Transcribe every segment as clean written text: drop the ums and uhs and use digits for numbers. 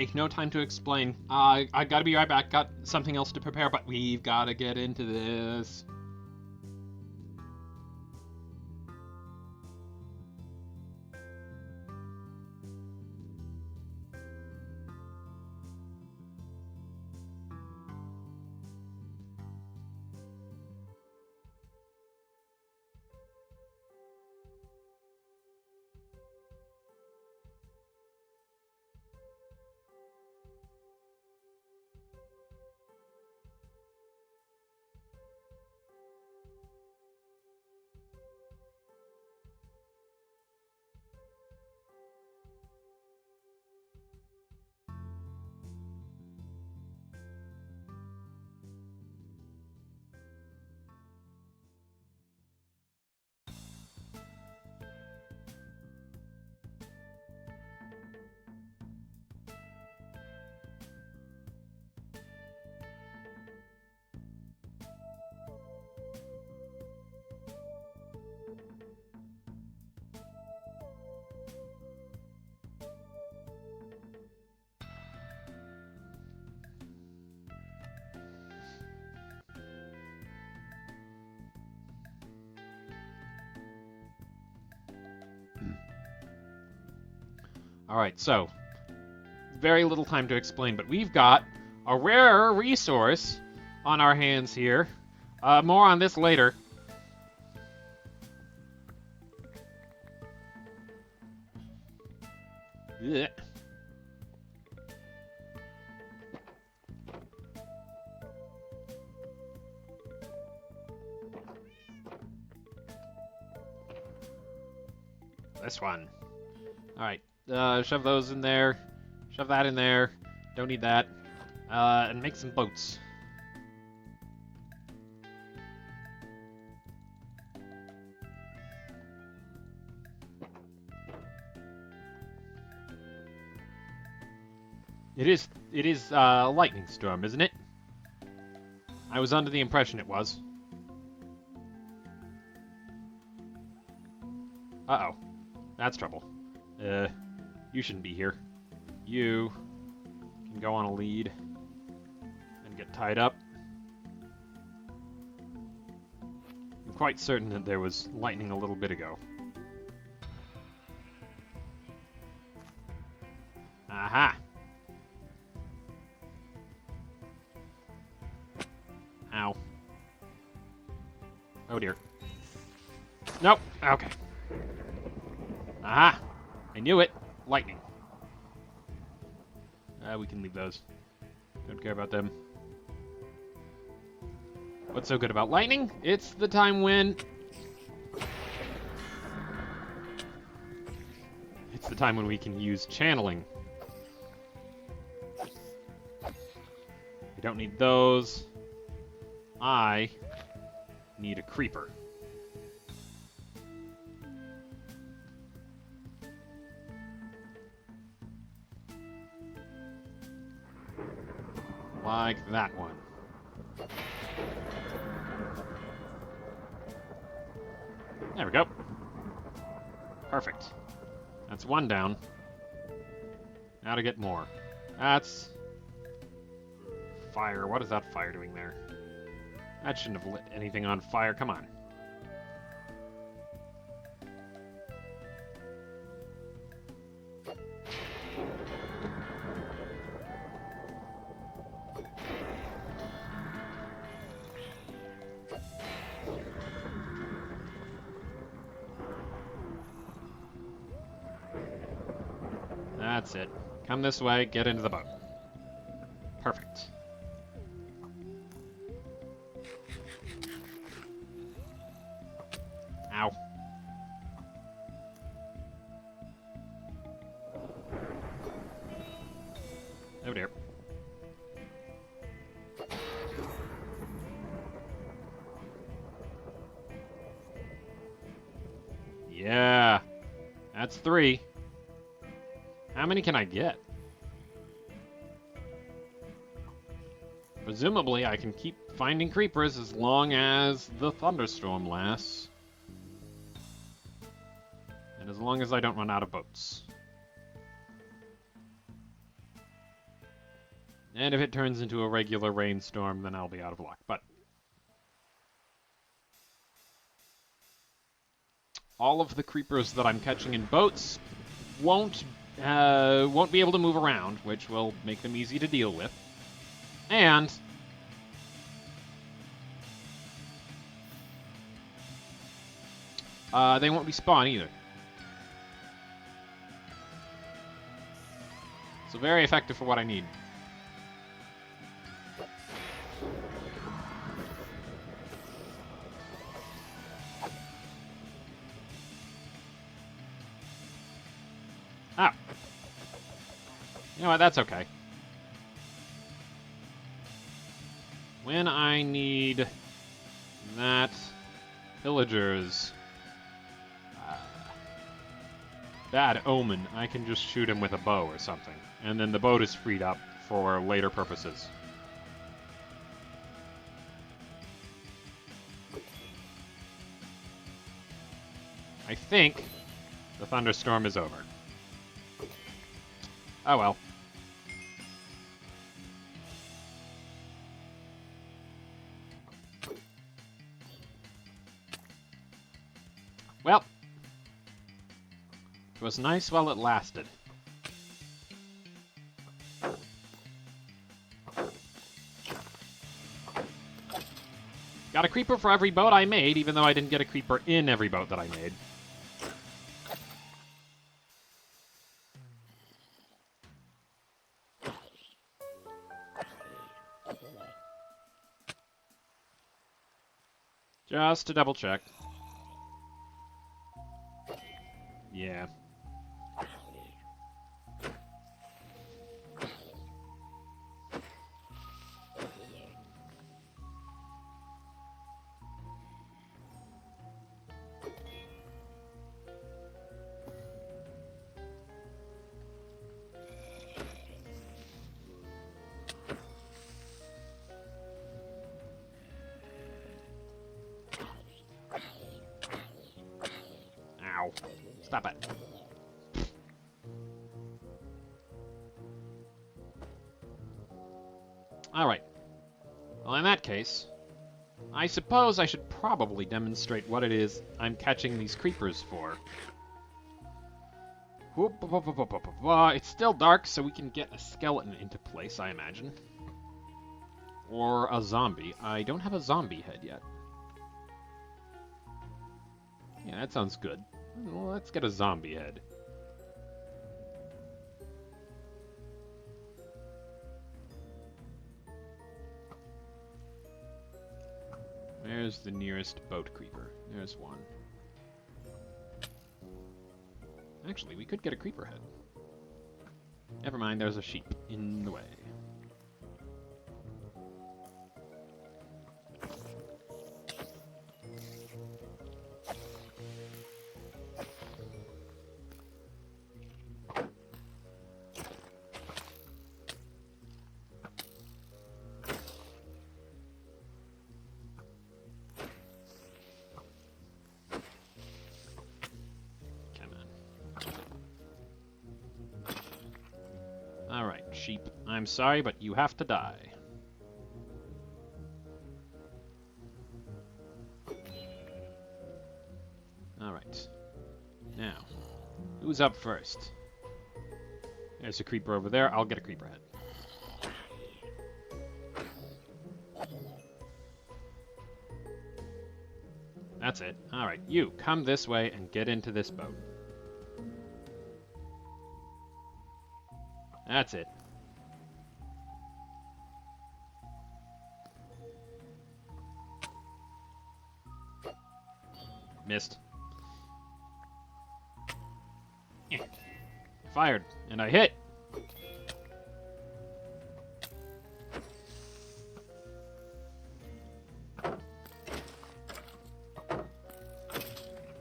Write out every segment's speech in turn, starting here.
Okay, no time to explain. I gotta be right back. Got something else to prepare, but we've gotta get into this. Alright, so, very little time to explain, but we've got a rare resource on our hands here. More on this later. Ugh. This one. Alright. Shove those in there. Shove that in there. Don't need that. And make some boats. It is lightning storm, isn't it? I was under the impression it was. Uh-oh. That's trouble. You shouldn't be here. You can go on a lead and get tied up. I'm quite certain that there was lightning a little bit ago. Aha! Ow. Oh dear. Nope. Okay. Aha! I knew it. Lightning. We can leave those. Don't care about them. What's so good about lightning? It's the time when... It's the time when we can use channeling. We don't need those. I need a creeper. Like that one. There we go. Perfect. That's one down. Now to get more. That's... fire. What is that fire doing there? That shouldn't have lit anything on fire. Come on. That's it. Come this way, get into the boat. Perfect. Ow. Oh dear. Yeah. That's 3. How many can I get? Presumably, I can keep finding creepers as long as the thunderstorm lasts. And as long as I don't run out of boats. And if it turns into a regular rainstorm, then I'll be out of luck. But all of the creepers that I'm catching in boats won't be able to move around, which will make them easy to deal with. And they won't respawn either. So very effective for what I need. Ah. You know what, that's okay. When I need that villagers bad omen, I can just shoot him with a bow or something. And then the boat is freed up for later purposes. I think the thunderstorm is over. Oh well. Well, it was nice while it lasted. Got a creeper for every boat I made, even though I didn't get a creeper in every boat that I made. Just to double check. Yeah. Ow. Stop it. Alright. Well, in that case, I suppose I should probably demonstrate what it is I'm catching these creepers for. It's still dark, so we can get a skeleton into place, I imagine. Or a zombie. I don't have a zombie head yet. Yeah, that sounds good. Well, let's get a zombie head. Where's the nearest boat creeper? There's one. Actually, we could get a creeper head. Never mind, there's a sheep in the way. Alright, sheep. I'm sorry, but you have to die. Alright. Now, who's up first? There's a creeper over there. I'll get a creeper head. That's it. Alright, you, come this way and get into this boat. That's it. Missed. Fired, and I hit.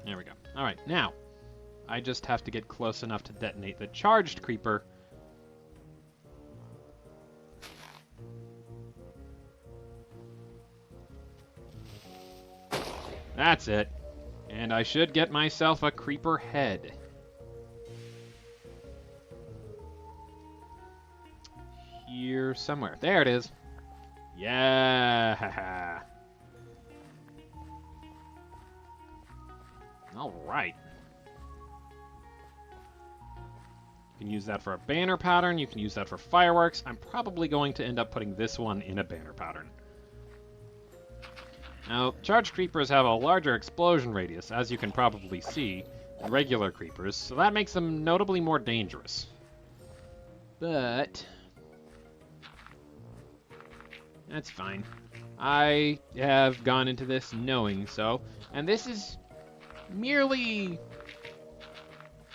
There we go. Alright, now, I just have to get close enough to detonate the charged creeper. That's it. And I should get myself a creeper head. here somewhere. There it is. Yeah. All right. You can use that for a banner pattern. You can use that for fireworks. I'm probably going to end up putting this one in a banner pattern. Now, charged creepers have a larger explosion radius, as you can probably see, than regular creepers, so that makes them notably more dangerous. But that's fine. I have gone into this knowing so, and this is merely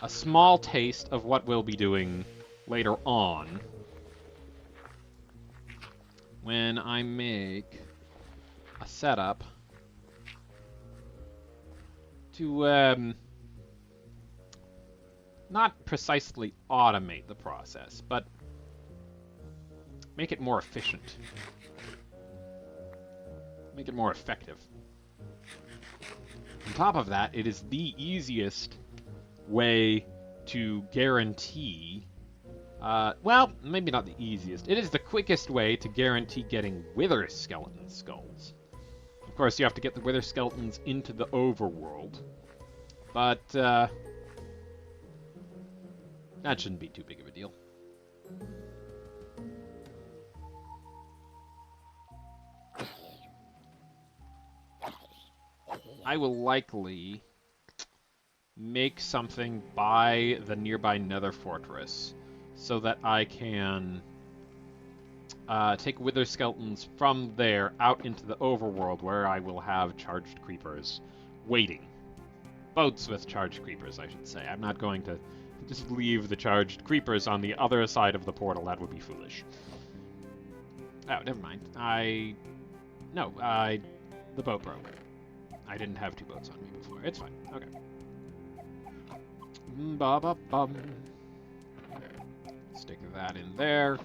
a small taste of what we'll be doing later on when I make a setup to not precisely automate the process, but make it more efficient. Make it more effective. On top of that, it is the easiest way to guarantee, well, maybe not the easiest. It is the quickest way to guarantee getting wither skeleton skulls. Of course, you have to get the wither skeletons into the overworld, but that shouldn't be too big of a deal. I will likely make something by the nearby nether fortress so that I can take wither skeletons from there out into the overworld where I will have charged creepers waiting. Boats with charged creepers, I should say. I'm not going to just leave the charged creepers on the other side of the portal. That would be foolish. Oh, never mind. The boat broke. I didn't have two boats on me before. It's fine. Okay. Ba-ba-bum. Stick that in there.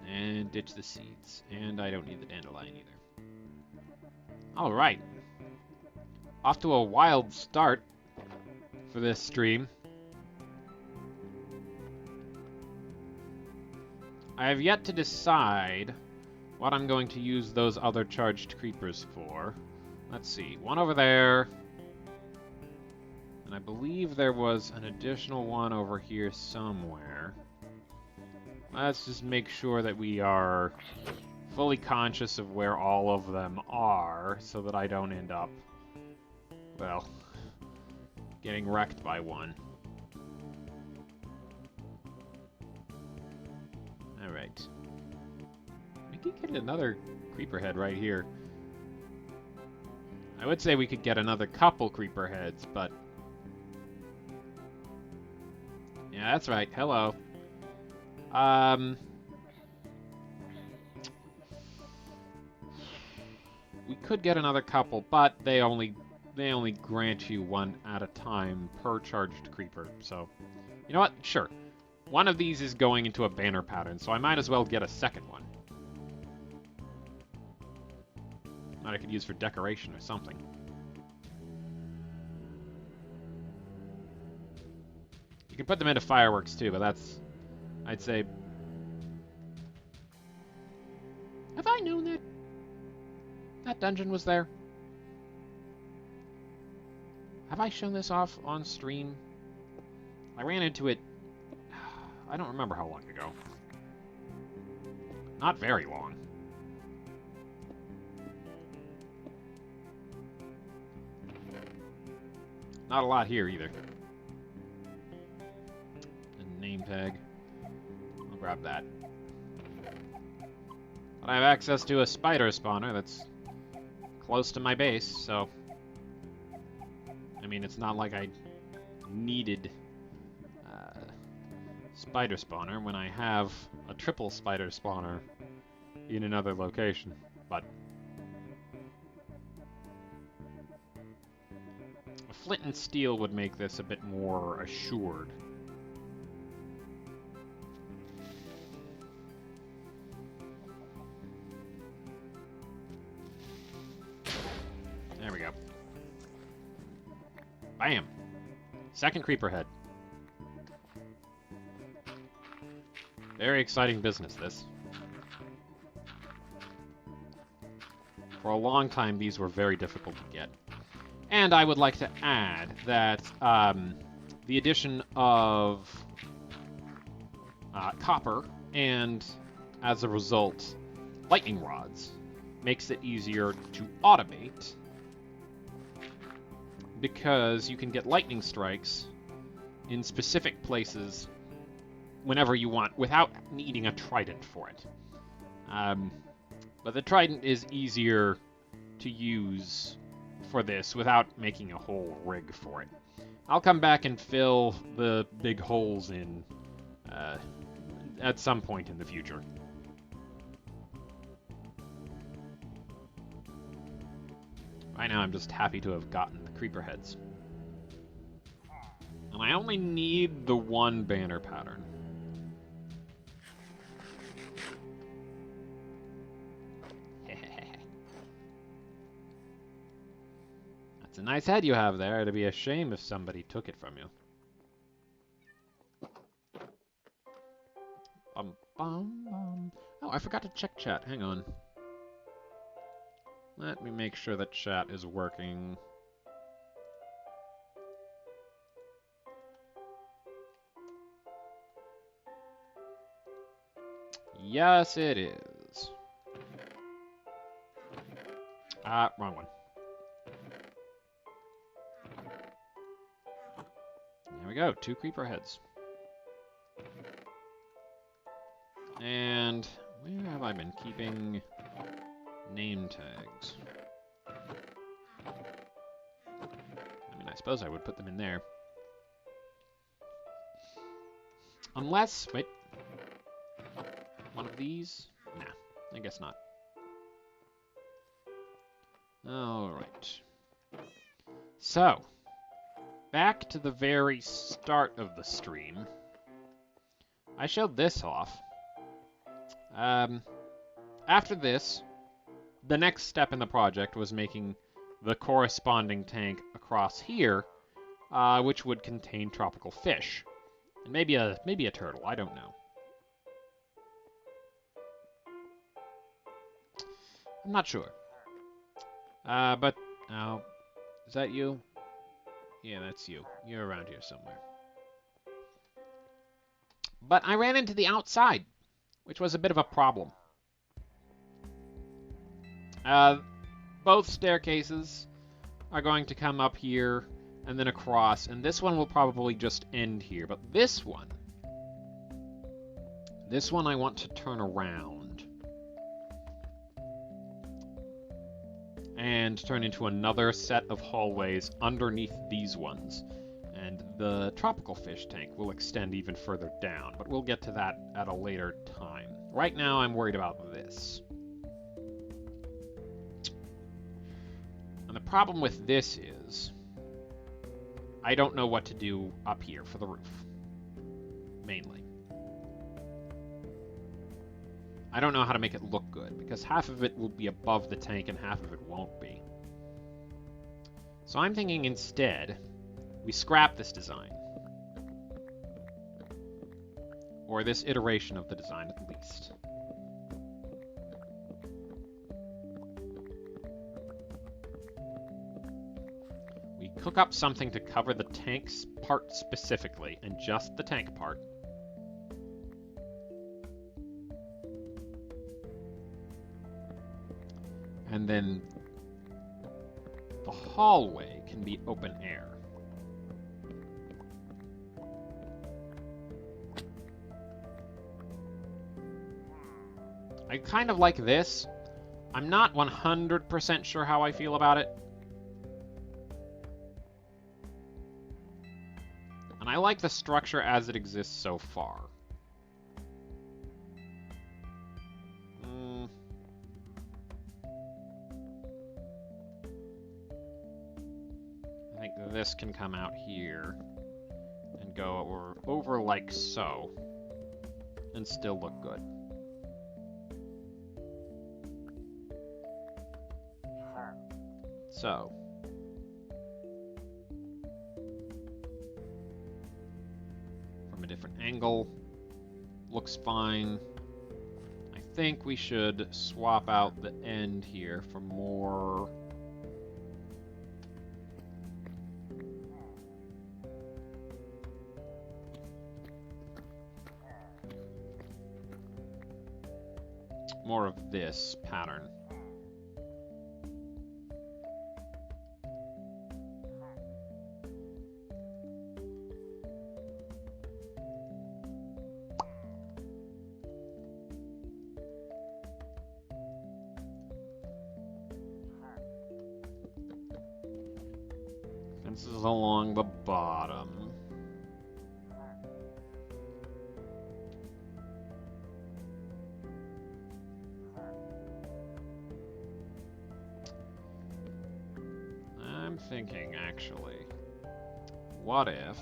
And ditch the seeds. And I don't need the dandelion either. Alright. Off to a wild start for this stream. I have yet to decide what I'm going to use those other charged creepers for. Let's see. One over there. And I believe there was an additional one over here somewhere. Let's just make sure that we are fully conscious of where all of them are so that I don't end up, well, getting wrecked by one. Alright. We could get another creeper head right here. I would say we could get another couple creeper heads, but... yeah, that's right. Hello. We could get another couple, but they only grant you one at a time per charged creeper. So, you know what? Sure. One of these is going into a banner pattern, so I might as well get a second one. That I could use for decoration or something. You can put them into fireworks too, but that's, I'd say... have I known that that dungeon was there? Have I shown this off on stream? I ran into it... I don't remember how long ago. Not very long. Not a lot here either. A name tag. I'll grab that. But I have access to a spider spawner that's close to my base, so... I mean, it's not like I needed spider spawner when I have a triple spider spawner in another location, but... a flint and steel would make this a bit more assured. There we go. Bam! Second creeper head. Very exciting business, this. For a long time, these were very difficult to get. And I would like to add that the addition of copper and, as a result, lightning rods makes it easier to automate because you can get lightning strikes in specific places whenever you want without needing a trident for it. But the trident is easier to use for this without making a whole rig for it. I'll come back and fill the big holes in at some point in the future. Right now I'm just happy to have gotten the creeper heads. And I only need the one banner pattern. That's a nice head you have there. It'd be a shame if somebody took it from you. Oh, I forgot to check chat. Hang on. Let me make sure that chat is working. Yes, it is. Wrong one. There we go, 2 creeper heads. And where have I been keeping name tags? I mean, I suppose I would put them in there. Unless, wait. One of these? Nah, I guess not. Alright. So, back to the very start of the stream. I showed this off. After this, the next step in the project was making the corresponding tank across here, which would contain tropical fish. And maybe a turtle, I don't know. I'm not sure. But, oh, is that you? Yeah, that's you. You're around here somewhere. But I ran into the outside, which was a bit of a problem. Both staircases are going to come up here and then across, and this one will probably just end here. But this one I want to turn around and turn into another set of hallways underneath these ones. And the tropical fish tank will extend even further down, but we'll get to that at a later time. Right now, I'm worried about this. And the problem with this is, I don't know what to do up here for the roof, mainly. I don't know how to make it look good, because half of it will be above the tank and half of it won't be. So I'm thinking instead, we scrap this design. Or this iteration of the design at least. We cook up something to cover the tank's part specifically, and just the tank part. And then the hallway can be open air. I kind of like this. I'm not 100% sure how I feel about it. And I like the structure as it exists so far. I think this can come out here and go over like so and still look good. So, different angle. Looks fine. I think we should swap out the end here for more... more of this pattern. Fences along the bottom. I'm thinking, actually, what if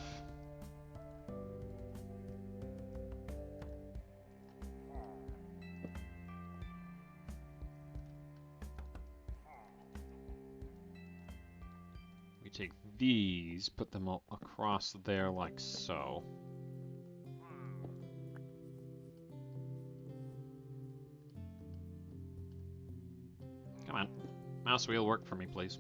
we take these, put them all across there like so. Come on, mouse wheel, work for me, please.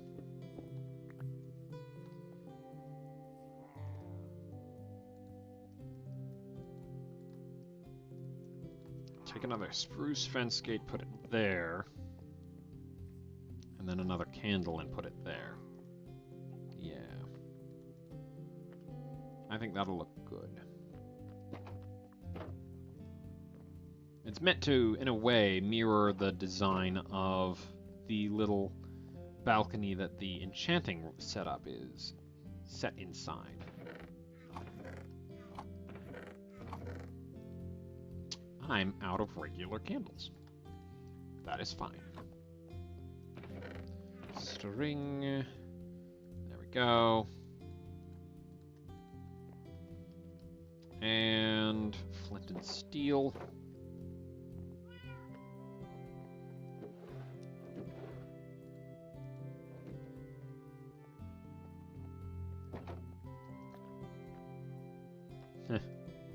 Take another spruce fence gate, put it there, and then another candle and put it there. Yeah. I think that'll look good. It's meant to, in a way, mirror the design of the little balcony that the enchanting setup is set inside. I'm out of regular candles. That is fine. String. There we go. And flint and steel.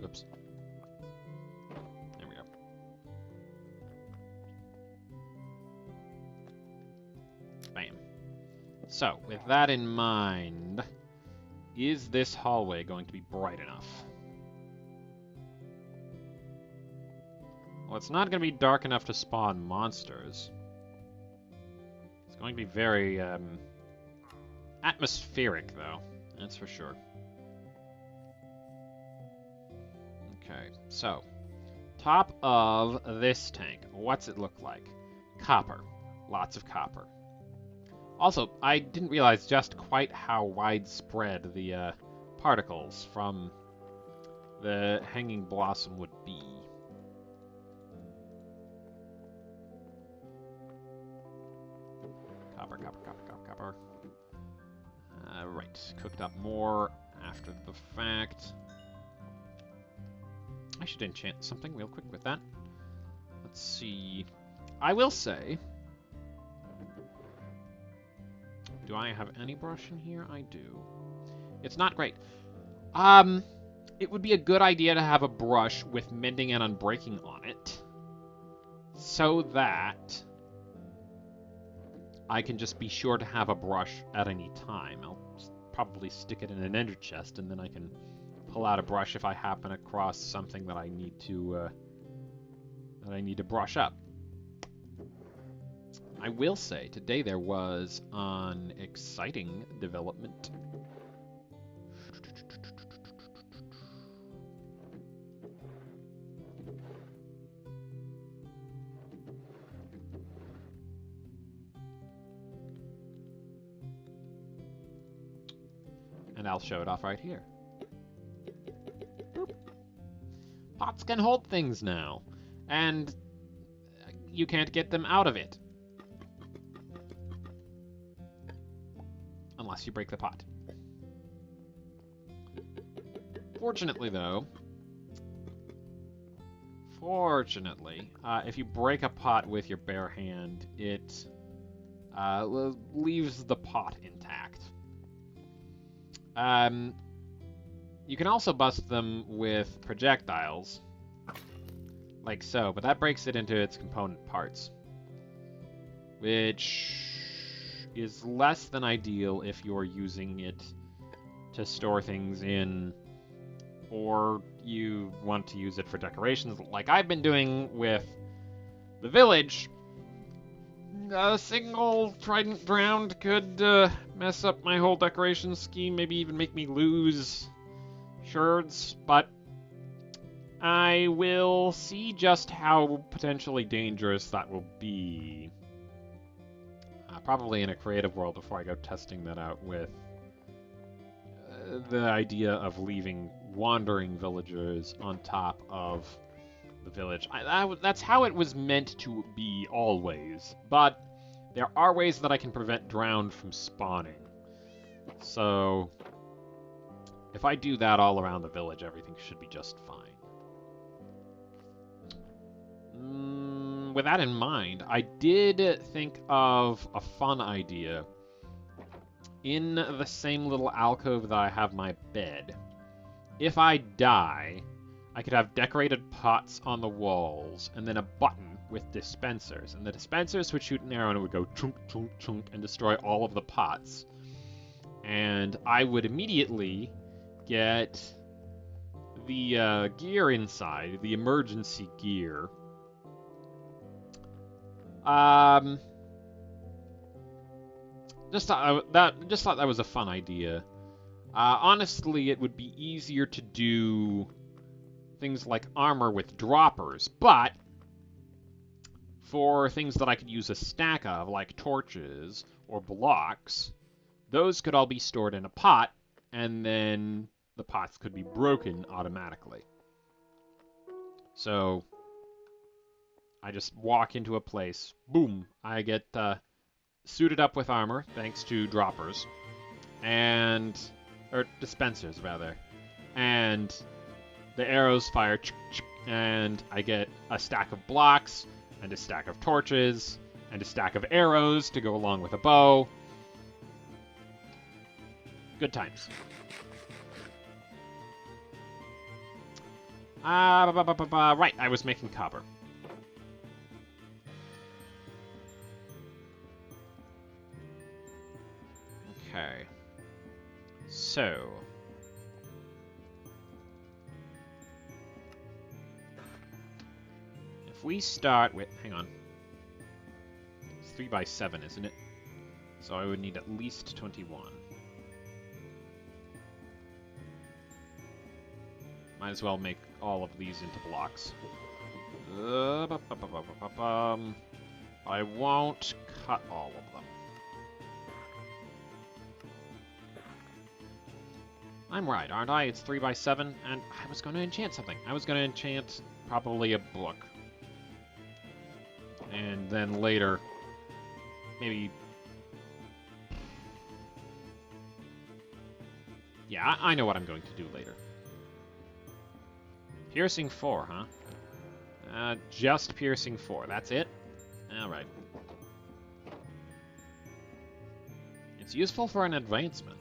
Oops. There we go. Bam. So, with that in mind, is this hallway going to be bright enough? Well, it's not going to be dark enough to spawn monsters. It's going to be very, atmospheric, though. That's for sure. Okay, so, top of this tank, what's it look like? Copper. Lots of copper. Also, I didn't realize just quite how widespread the particles from the hanging blossom would be. Copper, copper, copper, copper, copper. Right, cooked up more after the fact. I should enchant something real quick with that. Let's see. I will say... Do I have any brush in here? I do. It's not great. It would be a good idea to have a brush with mending and unbreaking on it, so that I can just be sure to have a brush at any time. I'll probably stick it in an ender chest, and then I can pull out a brush if I happen across something that I need to brush up. I will say, today there was an exciting development. And I'll show it off right here. Boop. Pots can hold things now, and you can't get them out of it. Unless you break the pot. Fortunately, though, if you break a pot with your bare hand, it you You can also bust them with projectiles, like so, but that breaks it into its component parts, which is less than ideal if you're using it to store things in, or you want to use it for decorations, like I've been doing with the village. A single trident drowned could mess up my whole decoration scheme, maybe even make me lose shards, but I will see just how potentially dangerous that will be. Probably in a creative world before I go testing that out with the idea of leaving wandering villagers on top of the village. That's how it was meant to be always, but there are ways that I can prevent drowned from spawning. So if I do that all around the village, everything should be just fine. With that in mind, I did think of a fun idea. In the same little alcove that I have my bed, if I die, I could have decorated pots on the walls, and then a button with dispensers. And the dispensers would shoot an arrow and it would go chunk, chunk, chunk, and destroy all of the pots. And I would immediately get the gear inside, the emergency gear. Just thought that was a fun idea. Honestly, it would be easier to do things like armor with droppers, but for things that I could use a stack of, like torches or blocks, those could all be stored in a pot, and then the pots could be broken automatically. So I just walk into a place, boom, I get suited up with armor, thanks to droppers, or dispensers, rather, and the arrows fire, and I get a stack of blocks, and a stack of torches, and a stack of arrows to go along with a bow. Good times. Right, I was making copper. Okay. So if we start with, hang on, it's 3 by 7, isn't it? So I would need at least 21. Might as well make all of these into blocks. I won't cut all of them. I'm right, aren't I? It's 3 by 7, and I was going to enchant something. I was going to enchant probably a book. And then later, maybe... Yeah, I know what I'm going to do later. Piercing 4, huh? Just piercing 4, that's it? Alright. It's useful for an advancement.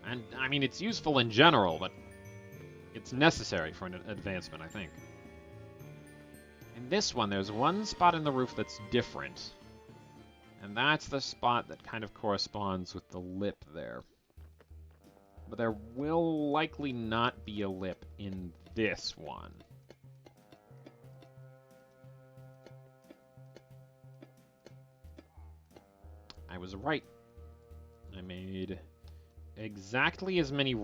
And, I mean, it's useful in general, but it's necessary for an advancement, I think. In this one, there's one spot in the roof that's different. And that's the spot that kind of corresponds with the lip there. But there will likely not be a lip in this one. I was right. I made exactly as many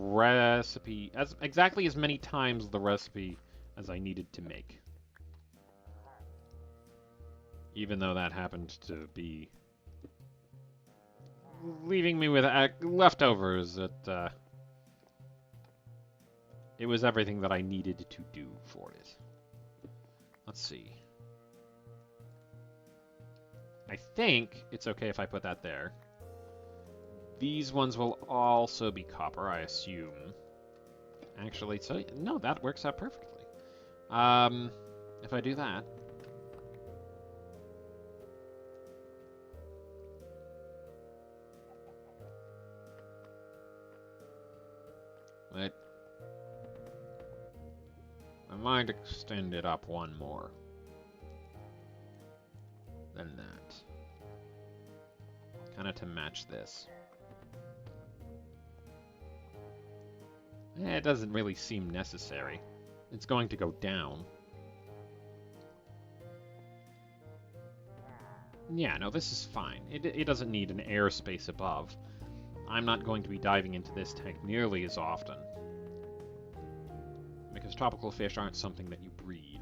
exactly as many times the recipe as I needed to make. Even though that happened to be leaving me with leftovers that it was everything that I needed to do for it. Let's see. I think it's okay if I put that there. These ones will also be copper, I assume. Actually, so no, that works out perfectly. If I do that. might extend it up one more than that. Kind of to match this. It doesn't really seem necessary. It's going to go down. Yeah, no, this is fine. It doesn't need an airspace above. I'm not going to be diving into this tank nearly as often. Because tropical fish aren't something that you breed.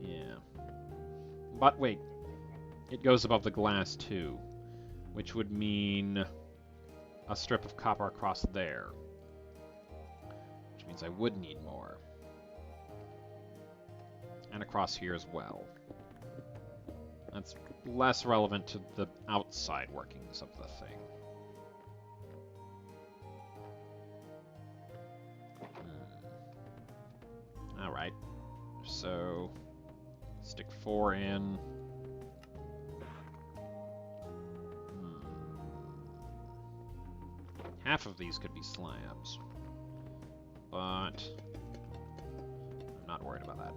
Yeah. But wait. It goes above the glass too. Which would mean a strip of copper across there. Which means I would need more. And across here as well. That's less relevant to the outside workings of the thing. Alright. So, stick 4 in. Half of these could be slabs. But I'm not worried about that.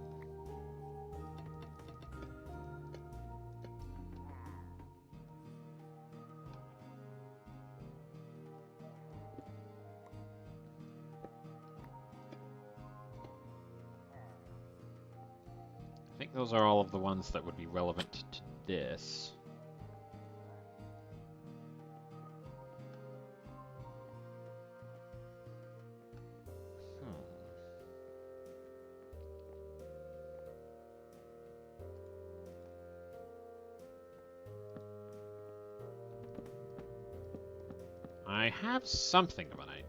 I think those are all of the ones that would be relevant to this. I have something of an idea.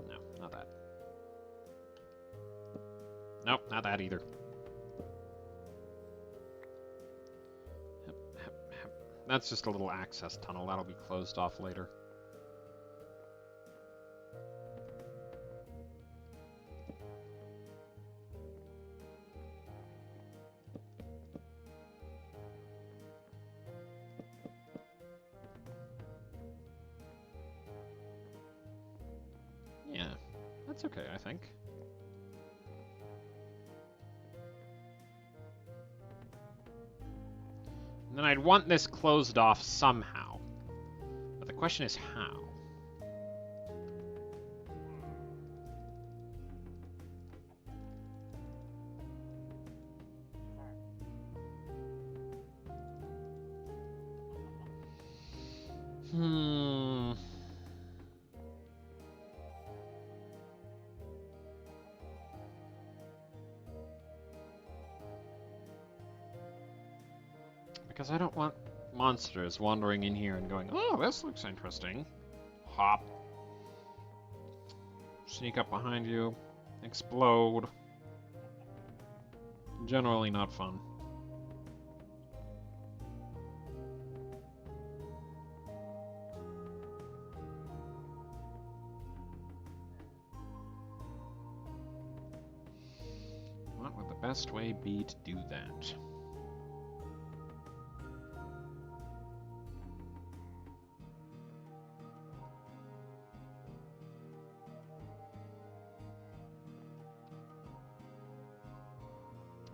No, not that. Nope, not that either. That's just a little access tunnel. That'll be closed off later. Yeah, that's okay, I think. And then I'd want this closed off somehow. But the question is how? Because I don't want monsters wandering in here and going, oh, this looks interesting. Hop. Sneak up behind you. Explode. Generally not fun. What would the best way be to do that?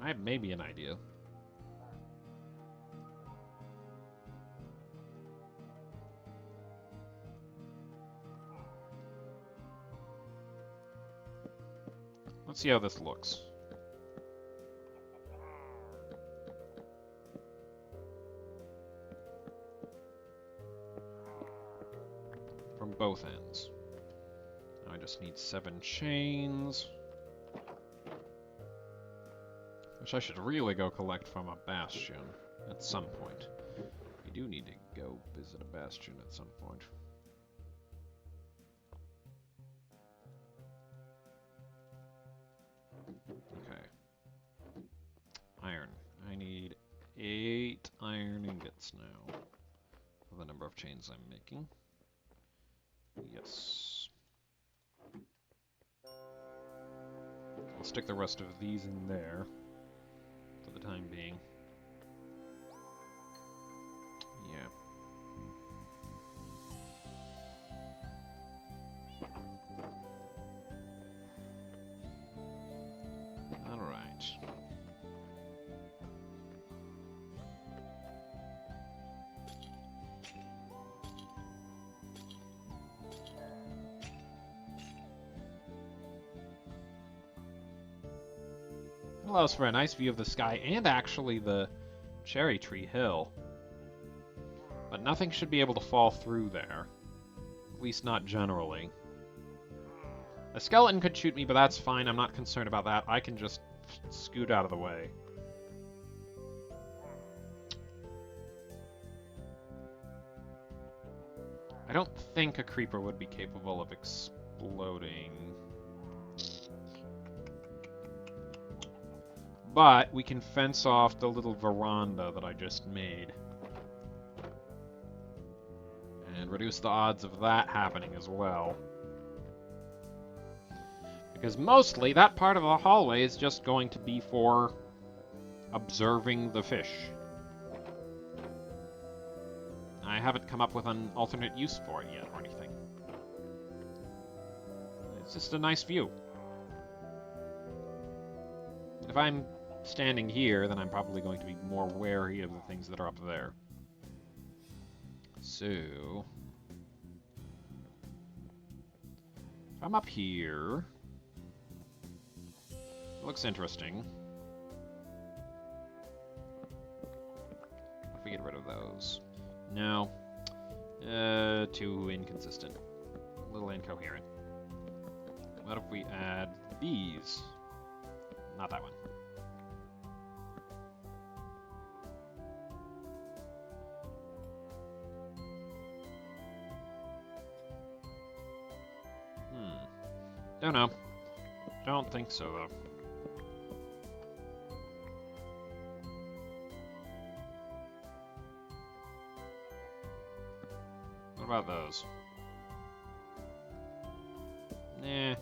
I have maybe an idea. Let's see how this looks. both ends. Now I just need 7 chains. Which I should really go collect from a bastion at some point. We do need to go visit a bastion at some point. Okay. Iron. I need 8 iron ingots now for the number of chains I'm making. Yes. I'll stick the rest of these in there for the time being. Yeah. Alright. Allows for a nice view of the sky and actually the cherry tree hill. But nothing should be able to fall through there. At least not generally. A skeleton could shoot me, but that's fine. I'm not concerned about that. I can just scoot out of the way. I don't think a creeper would be capable of exploding. But we can fence off the little veranda that I just made. And reduce the odds of that happening as well. Because mostly that part of the hallway is just going to be for observing the fish. I haven't come up with an alternate use for it yet or anything. It's just a nice view. If I'm standing here, then I'm probably going to be more wary of the things that are up there. So, if I'm up here, it looks interesting. If we get rid of those. No. Too inconsistent. A little incoherent. What if we add these? Not that one. Don't know. Don't think so, though. What about those? Nah.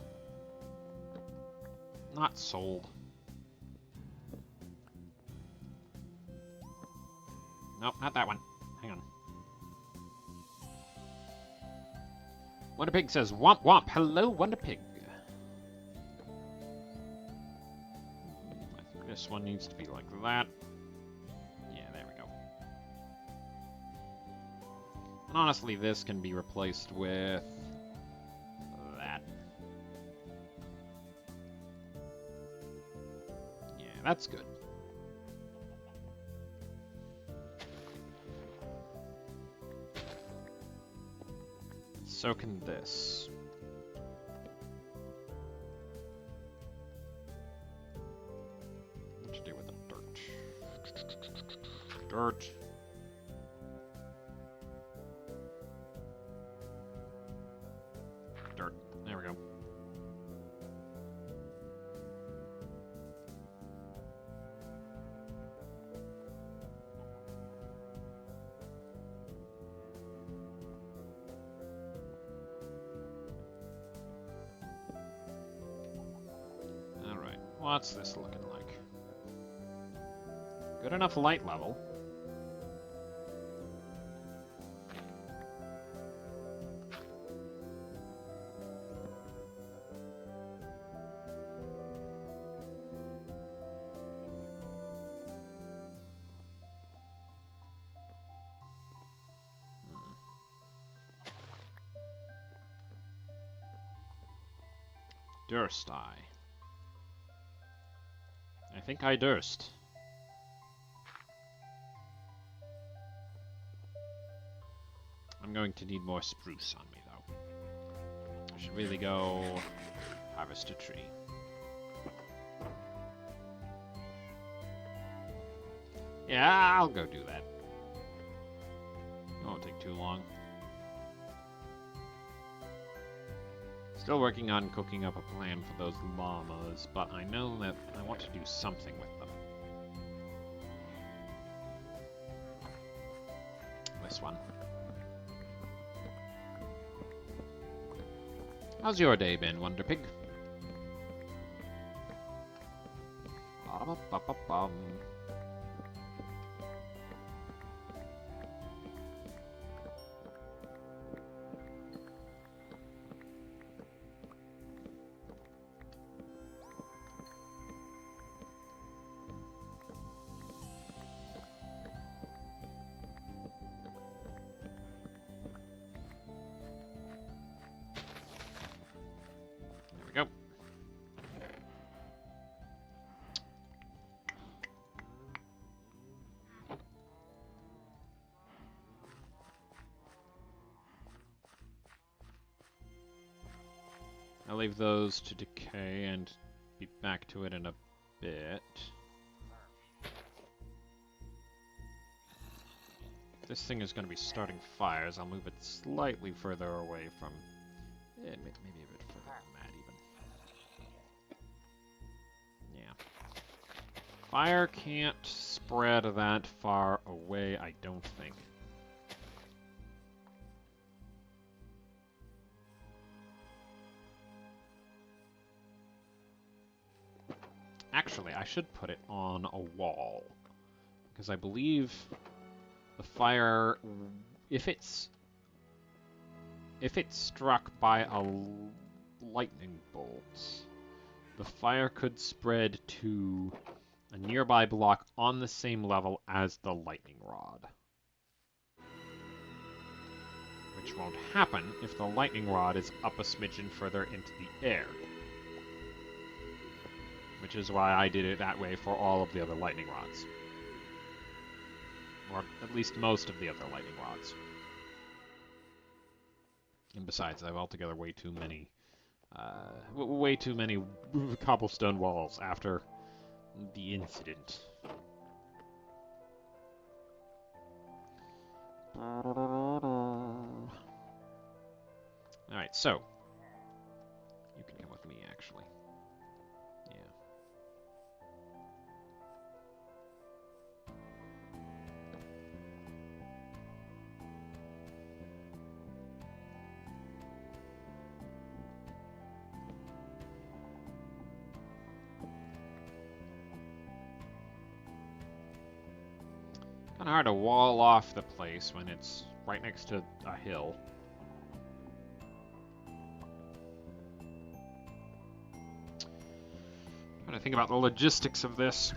Not sold. Nope, not that one. Hang on. Wonder Pig says, "Womp womp, hello, Wonder Pig." I think this one needs to be like that. Yeah, there we go. And honestly, this can be replaced with that. Yeah, that's good. So can this. What to do with the dirt? Dirt. Dirt. There we go. What's this looking like? Good enough light level. Durst eye. I think I durst. I'm going to need more spruce on me, though. I should really go harvest a tree. Yeah, I'll go do that. It won't take too long. Still working on cooking up a plan for those llamas, but I know that I want to do something with them. This one. How's your day been, Wonder Pig? Ba-ba-ba-ba-bum. There we go. I'll leave those to decay and be back to it in a bit. This thing is going to be starting fires. I'll move it slightly further away from... maybe a bit further than that, even. Yeah. Fire can't spread that far away, I don't think. Actually, I should put it on a wall, because I believe the fire, if it's struck by a lightning bolt, the fire could spread to a nearby block on the same level as the lightning rod. Which won't happen if the lightning rod is up a smidgen further into the air. Which is why I did it that way for all of the other lightning rods. Or at least most of the other lightning rods. And besides, I have altogether way too many cobblestone walls after the incident. Alright, so. You can come with me, actually. Yeah. Kind of hard to wall off the place when it's right next to a hill. Trying to think about the logistics of this.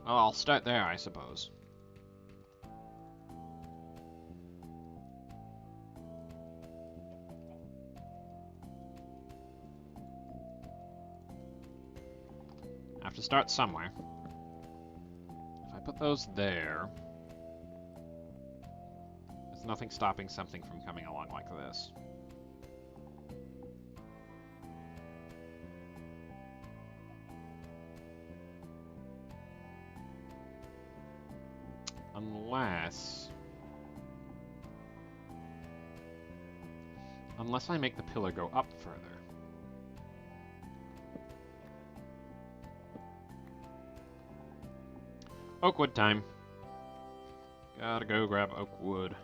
Well, I'll start there, I suppose. I have to start somewhere. If I put those there, there's nothing stopping something from coming along like this. Unless I make the pillar go up further. Oakwood time. Gotta go grab oak wood.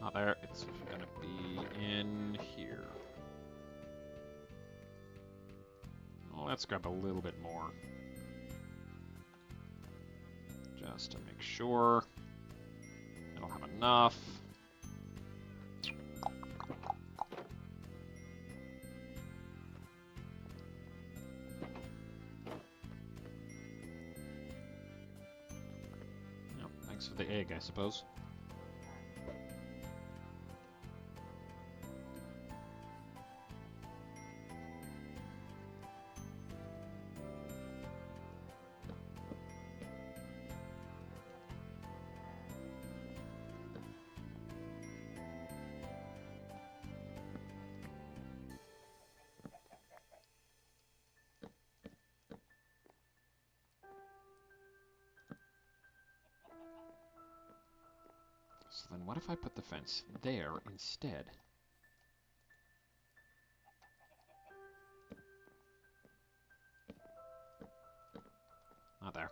Not there, it's gonna be in here. let's grab a little bit more. Just to make sure. It'll have enough. Yep, thanks for the egg, I suppose. So then what if I put the fence there instead? Not there.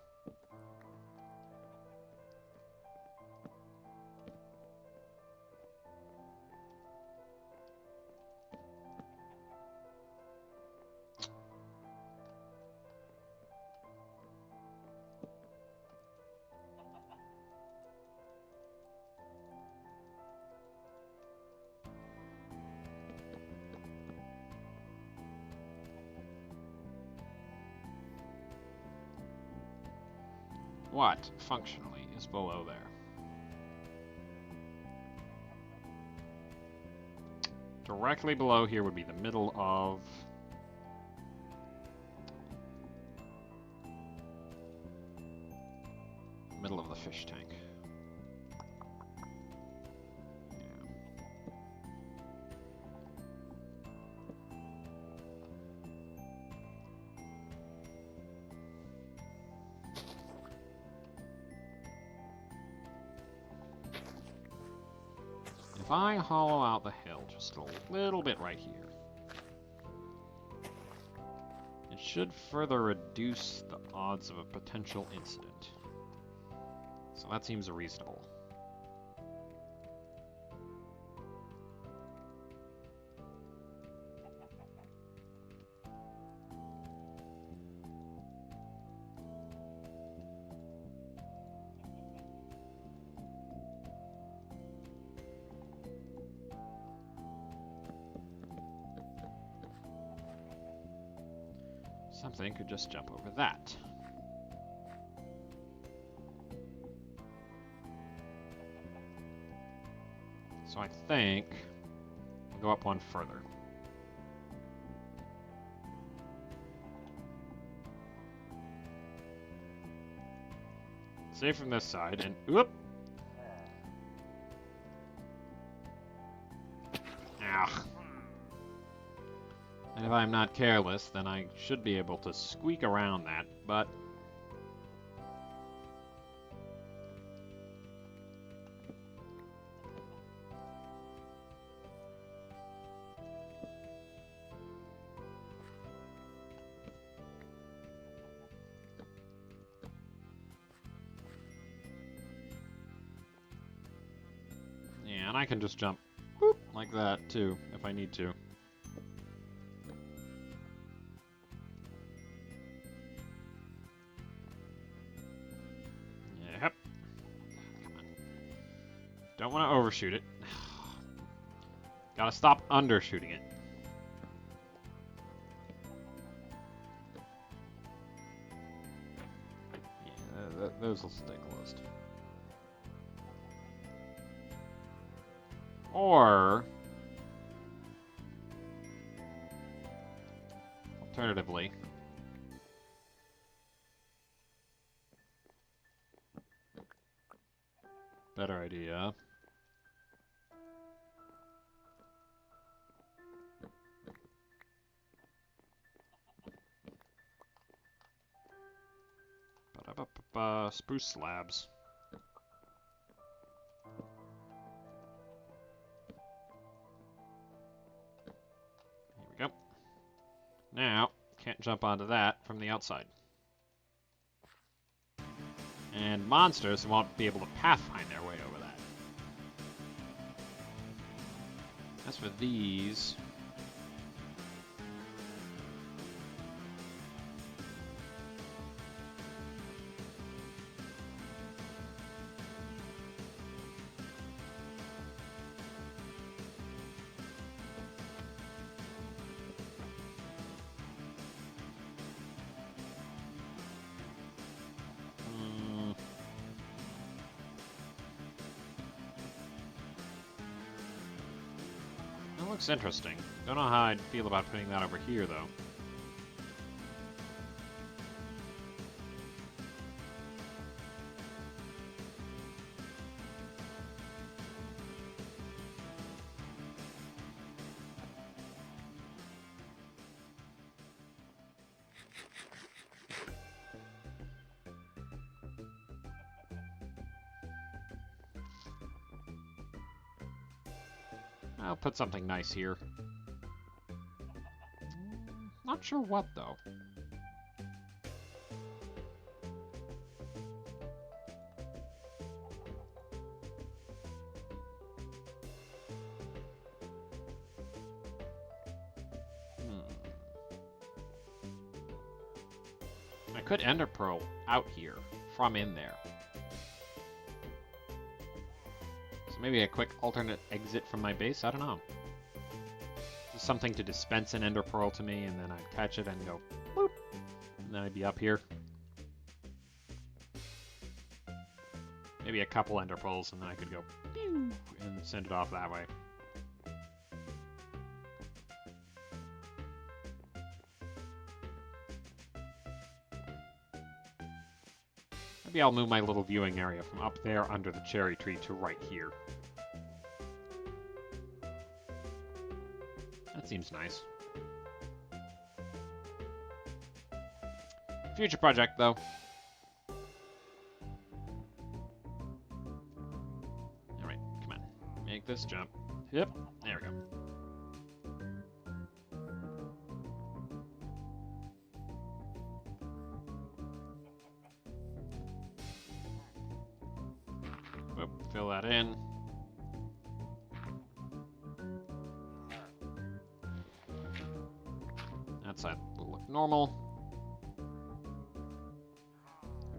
What, functionally, is below there? Directly below here would be the middle of... middle of the fish tank. If I hollow out the hill just a little bit right here, it should further reduce the odds of a potential incident. So that seems reasonable. Something could just jump over that. So I think I'll go up one further. Save from this side and whoop. Ah. And if I'm not careless, then I should be able to squeak around that, but... yeah, and I can just jump whoop, like that, too, if I need to. Don't want to overshoot it. Gotta stop undershooting it. Yeah, those will stay closed. Or... alternatively... better idea... spruce slabs. Here we go. Now, can't jump onto that from the outside. And monsters won't be able to pathfind their way over that. As for these... looks interesting. Don't know how I'd feel about putting that over here, though. I'll put something nice here. Not sure what, though. I could ender pearl out here from in there. So maybe a quick alternate exit from my base? I don't know. Just something to dispense an ender pearl to me, and then I'd catch it and go boop, and then I'd be up here. Maybe a couple ender pearls, and then I could go pew, and send it off that way. Maybe I'll move my little viewing area from up there under the cherry tree to right here. That seems nice. Future project, though. Alright, come on. Make this jump. Yep, there we go. Fill that in. That side will look normal.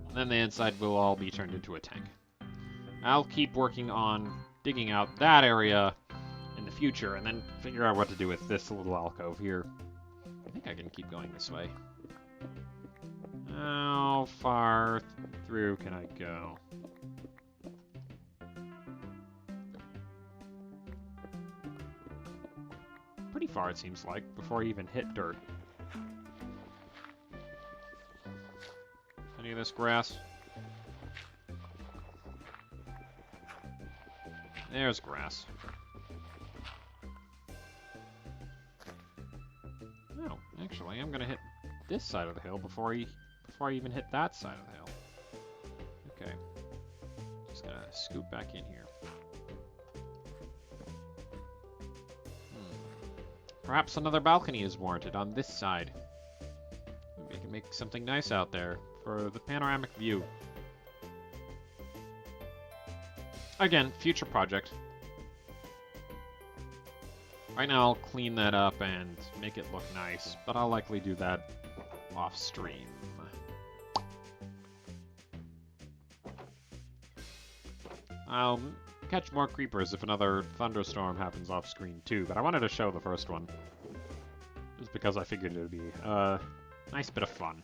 And then the inside will all be turned into a tank. I'll keep working on digging out that area in the future, and then figure out what to do with this little alcove here. I think I can keep going this way. How far through can I go? Pretty far, it seems like, before I even hit dirt. Any of this grass? There's grass. No, actually, I'm gonna hit this side of the hill before I even hit that side of the hill. Okay. Just gonna scoot back in here. Perhaps another balcony is warranted on this side. Maybe I can make something nice out there for the panoramic view. Again, future project. Right now I'll clean that up and make it look nice, but I'll likely do that off stream. I'll catch more creepers if another thunderstorm happens off screen too, but I wanted to show the first one. Just because I figured it would be a nice bit of fun.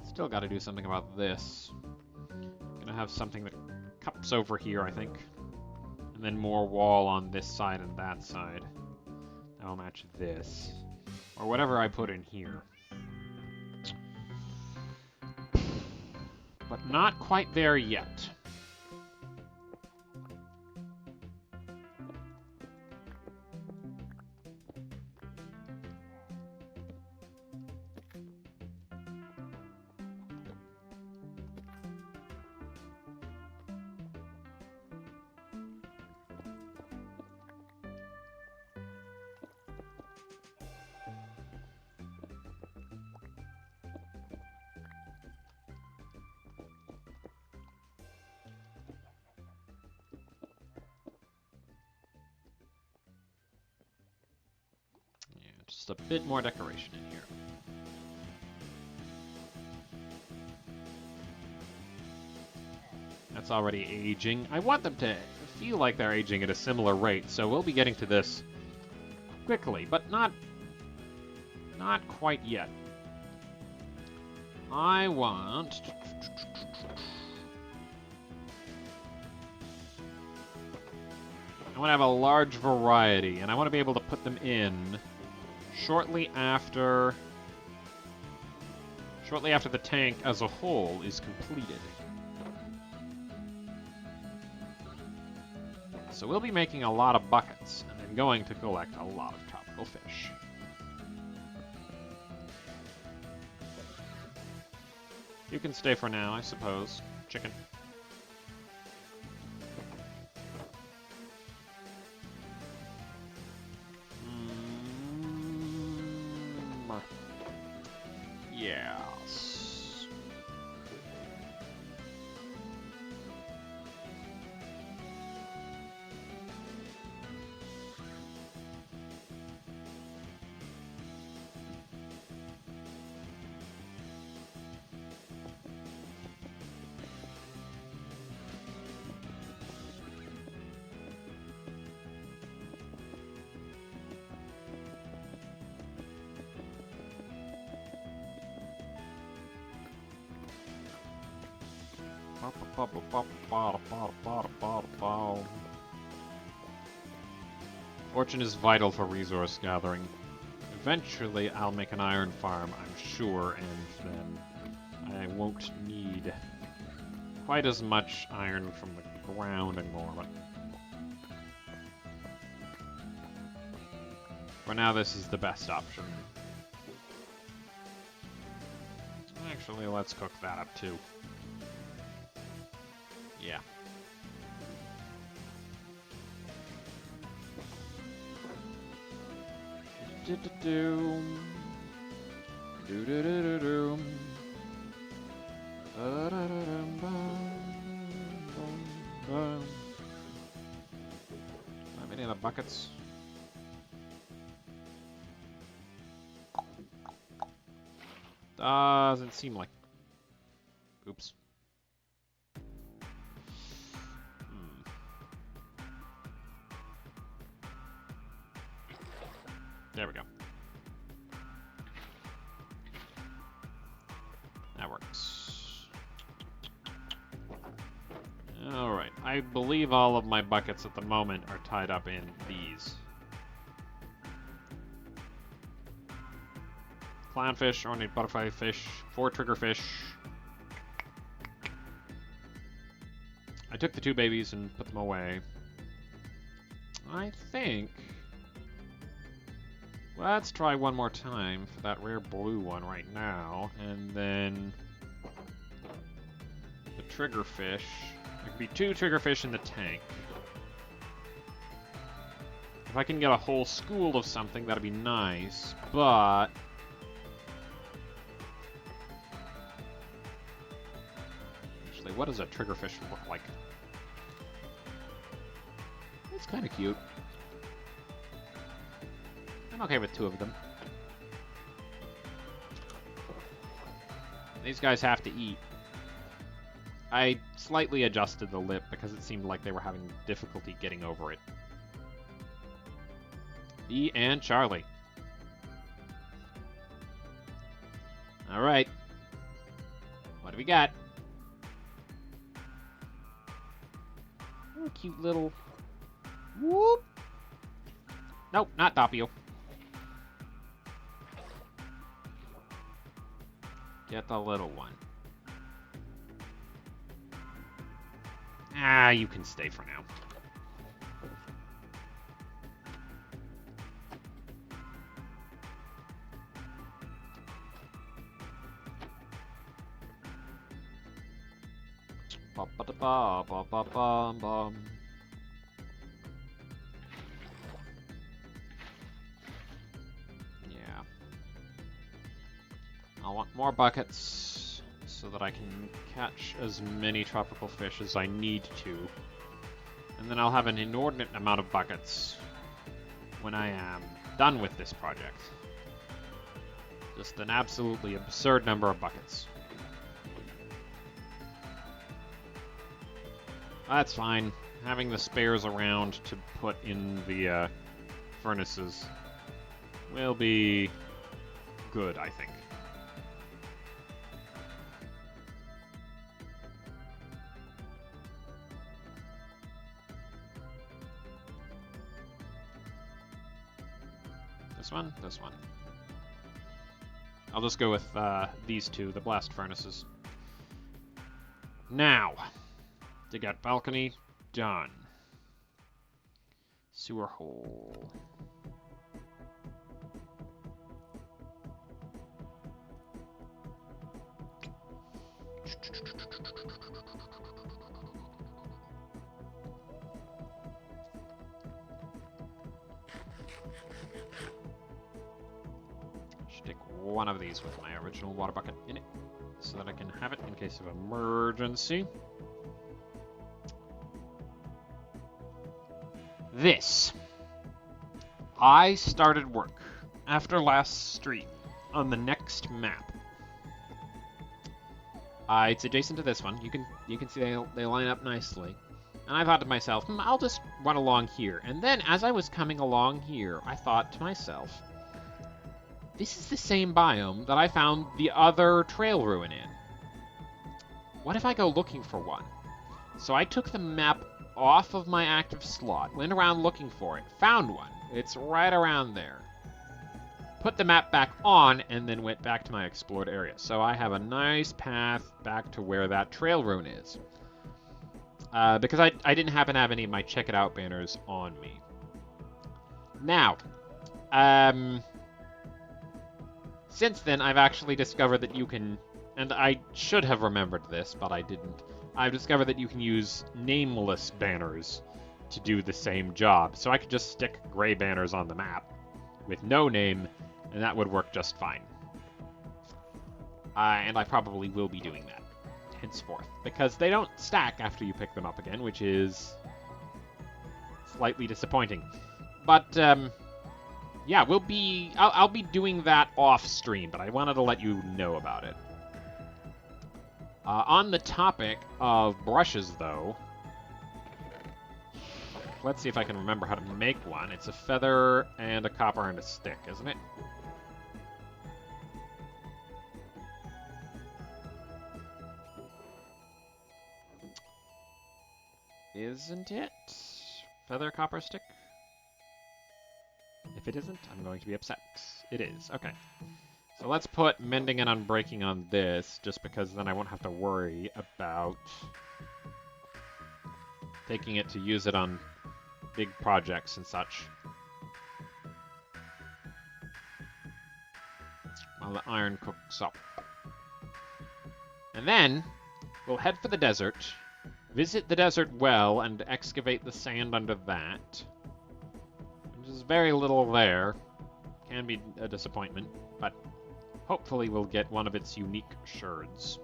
Still got to do something about this. Gonna have something that cups over here, I think. And then more wall on this side and that side. That'll match this. Or whatever I put in here. But not quite there yet. Just a bit more decoration in here. That's already aging. I want them to feel like they're aging at a similar rate, so we'll be getting to this quickly, but not quite yet. I want to have a large variety, and I want to be able to put them in shortly after the tank as a whole is completed. So we'll be making a lot of buckets, and I'm going to collect a lot of tropical fish. You can stay for now, I suppose. Chicken. Yes. Fortune is vital for resource gathering. Eventually, I'll make an iron farm, I'm sure, and then I won't need quite as much iron from the ground anymore. But for now, this is the best option. Actually, let's cook that up too. Yeah. How many of the buckets? Doesn't seem like. Oops. There we go. That works. Alright, I believe all of my buckets at the moment are tied up in these. Clownfish, ornate butterfly fish, 4 triggerfish. I took the 2 babies and put them away. I think... Let's try one more time for that rare blue one right now, and then the triggerfish. There could be 2 triggerfish in the tank. If I can get a whole school of something, that'd be nice, but... Actually, what does a triggerfish look like? It's kind of cute. I'm okay with 2 of them. These guys have to eat. I slightly adjusted the lip because it seemed like they were having difficulty getting over it. Bee and Charlie. Alright. What do we got? Oh, cute little... Whoop! Nope, not Doppio. Get the little one. Ah, you can stay for now. Ba ba da ba ba ba ba ba. Yeah. I want more buckets so that I can catch as many tropical fish as I need to. And then I'll have an inordinate amount of buckets when I am done with this project. Just an absolutely absurd number of buckets. That's fine. Having the spares around to put in the furnaces will be good, I think. This one. I'll just go with these two, the blast furnaces. Now, dig out balcony, done. Sewer hole. Stick one of these with my original water bucket in it, so that I can have it in case of emergency. This. I started work after last stream on the next map. It's adjacent to this one. You can see they line up nicely. And I thought to myself, I'll just run along here. And then as I was coming along here, I thought to myself, this is the same biome that I found the other trail ruin in. What if I go looking for one? So I took the map off of my active slot, went around looking for it, found one. It's right around there. Put the map back on, and then went back to my explored area. So I have a nice path back to where that trail ruin is. Because I didn't happen to have any of my check it out banners on me. Now, since then, I've actually discovered that you can, and I should have remembered this, but I didn't. I've discovered that you can use nameless banners to do the same job. So I could just stick gray banners on the map with no name, and that would work just fine. And I probably will be doing that henceforth, because they don't stack after you pick them up again, which is slightly disappointing. But, yeah, I'll be doing that off stream, but I wanted to let you know about it. On the topic of brushes, though, let's see if I can remember how to make one. It's a feather and a copper and a stick, isn't it? Isn't it? Feather, copper, stick? If it isn't, I'm going to be upset. It is. Okay. So let's put mending and unbreaking on this, just because then I won't have to worry about taking it to use it on big projects and such. While the iron cooks up. And then, we'll head for the desert, visit the desert well, and excavate the sand under that. There's very little there. Can be a disappointment, but hopefully we'll get one of its unique sherds.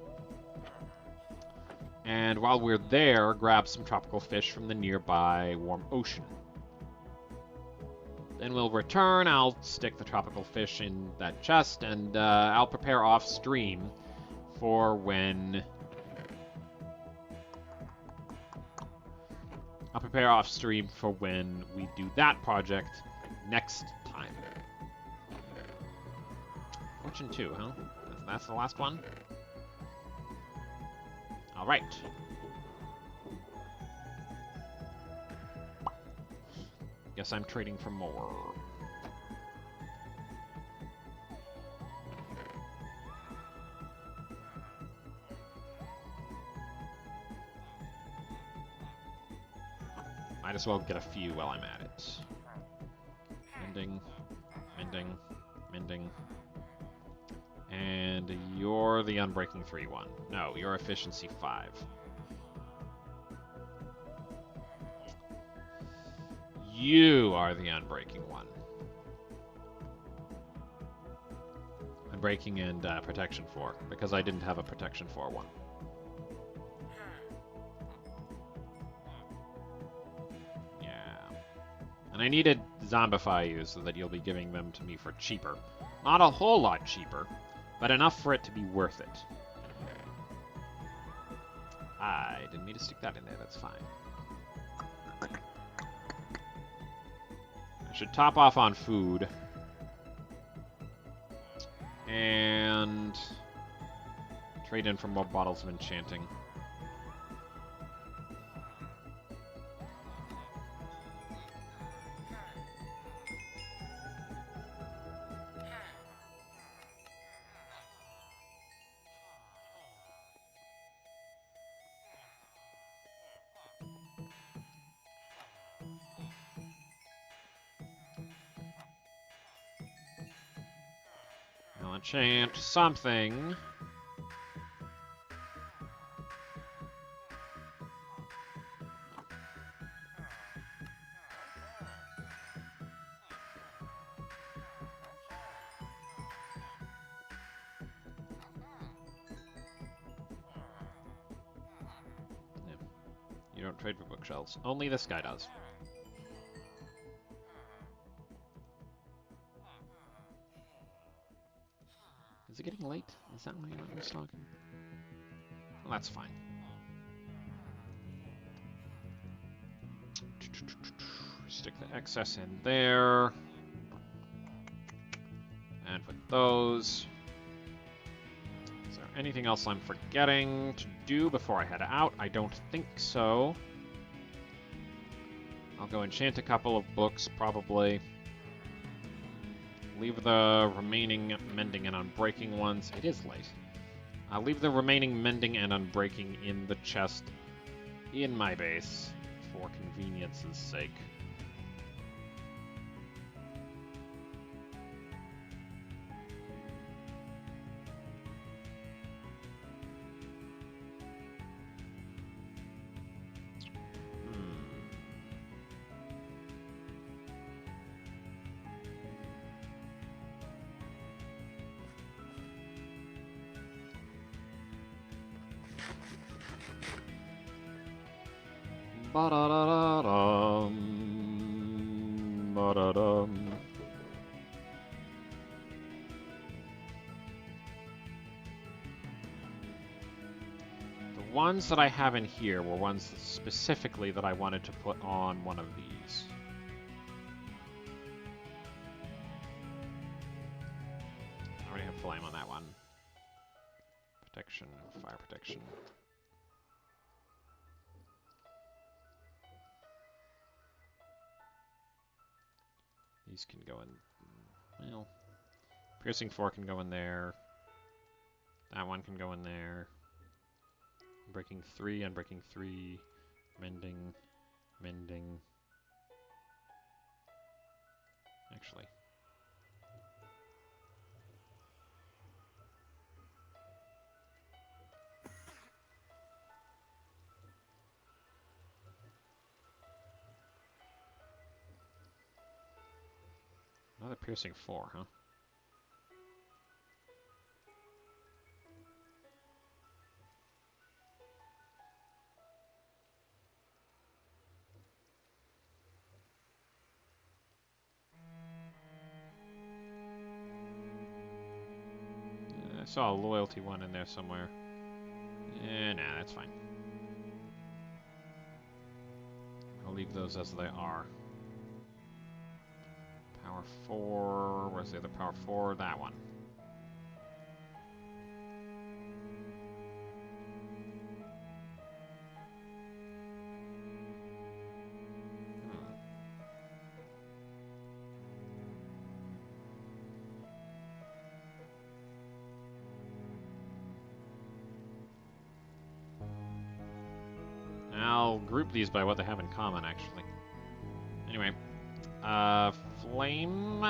And while we're there, grab some tropical fish from the nearby warm ocean. Then we'll return, I'll stick the tropical fish in that chest, and I'll prepare off-stream for when... we do that project next time. Fortune 2, huh? That's the last one? Alright. Guess I'm trading for more. Might as well get a few while I'm at it. Mending, mending, mending. And you're the Unbreaking 3 one. No, you're Efficiency 5. You are the Unbreaking one. Unbreaking and Protection 4, because I didn't have a Protection 4 one. And I needed Zombify you so that you'll be giving them to me for cheaper. Not a whole lot cheaper, but enough for it to be worth it. I didn't mean to stick that in there, that's fine. I should top off on food. And trade in for more bottles of enchanting. I'll enchant something. Yeah. You don't trade for bookshelves. Only this guy does. Is it getting late? Is that why you're not restocking? Well, that's fine. Stick the excess in there. And with those... Is there anything else I'm forgetting to do before I head out? I don't think so. I'll go enchant a couple of books, probably. Leave the remaining mending and unbreaking ones. It is late. I'll leave the remaining mending and unbreaking in the chest in my base for convenience's sake. Ba-da-da-da-dum, ba-da-dum. The ones that I have in here were ones specifically that I wanted to put on one of these. I already have flame on that one. Protection, fire protection. These can go in, well, piercing 4 can go in there. That one can go in there. Breaking 3, unbreaking 3, mending, mending. Actually. Another piercing 4, huh? I saw a loyalty one in there somewhere. Nah, that's fine. I'll leave those as they are. Power 4, where's the other power 4? That one. I'll group these by what they have in common, actually. Anyway, flame,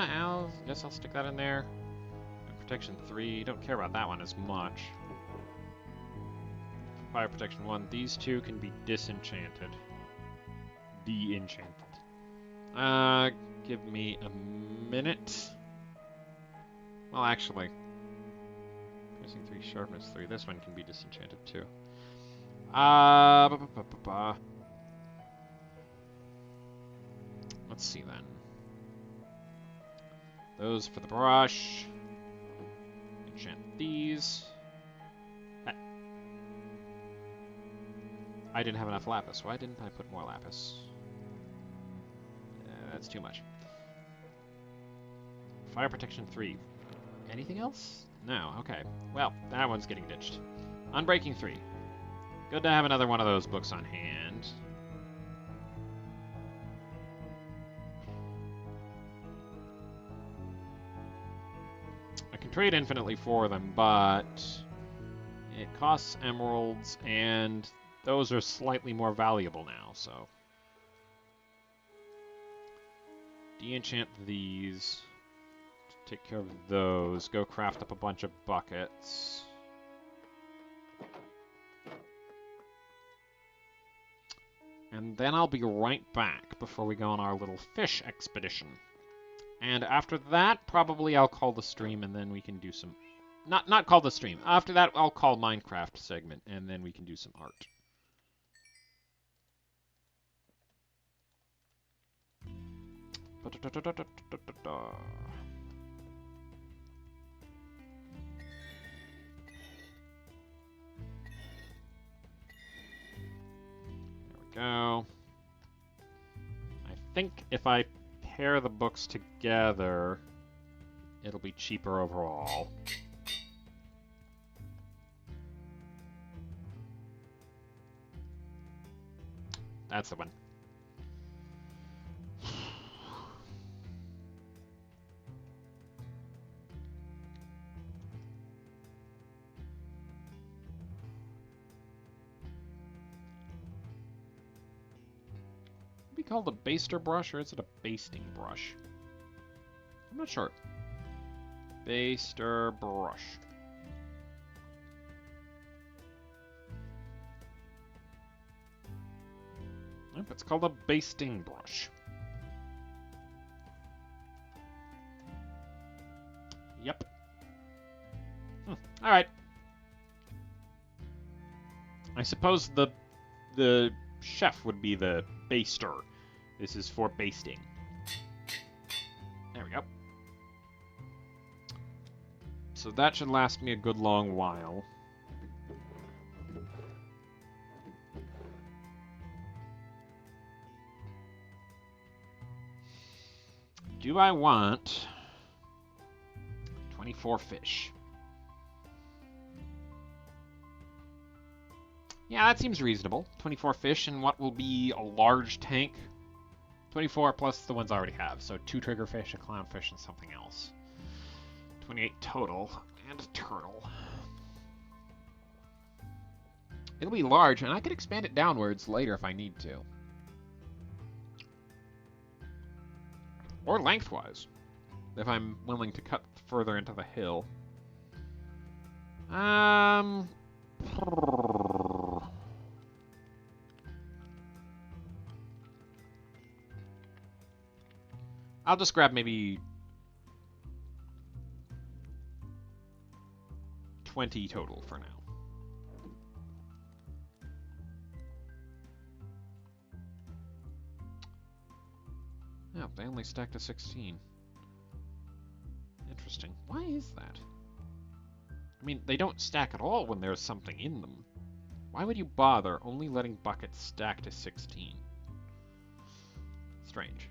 guess I'll stick that in there. Protection 3, don't care about that one as much. Fire protection 1, these two can be disenchanted. De-enchanted. Give me a minute. Well, actually, piercing 3, sharpness 3, this one can be disenchanted too. Let's see then. Those for the brush. enchant these. I didn't have enough lapis. Why didn't I put more lapis? That's too much. Fire protection 3. Anything else? No, okay. Well, that one's getting ditched. Unbreaking 3. Good to have another one of those books on hand. I can trade infinitely for them, but it costs emeralds, and those are slightly more valuable now, so. De-enchant these. Take care of those. Go craft up a bunch of buckets. And then I'll be right back before we go on our little fish expedition. And after that, probably I'll call the stream, and then we can do some... Not call the stream. After that, I'll call Minecraft segment, and then we can do some art. Go. I think if I pair the books together, it'll be cheaper overall. That's the one. Called a baster brush, or is it a basting brush? I'm not sure. Baster brush. Nope, it's called a basting brush. Yep. Alright. I suppose the chef would be the baster. This is for basting. There we go. So that should last me a good long while. Do I want 24 fish? Yeah, that seems reasonable. 24 fish in what will be a large tank. 24 plus the ones I already have, so 2 triggerfish, a clownfish, and something else. 28 total, and a turtle. It'll be large, and I can expand it downwards later if I need to. Or lengthwise, if I'm willing to cut further into the hill. I'll just grab maybe 20 total for now. Oh, they only stack to 16. Interesting. Why is that? I mean, they don't stack at all when there's something in them. Why would you bother only letting buckets stack to 16? Strange.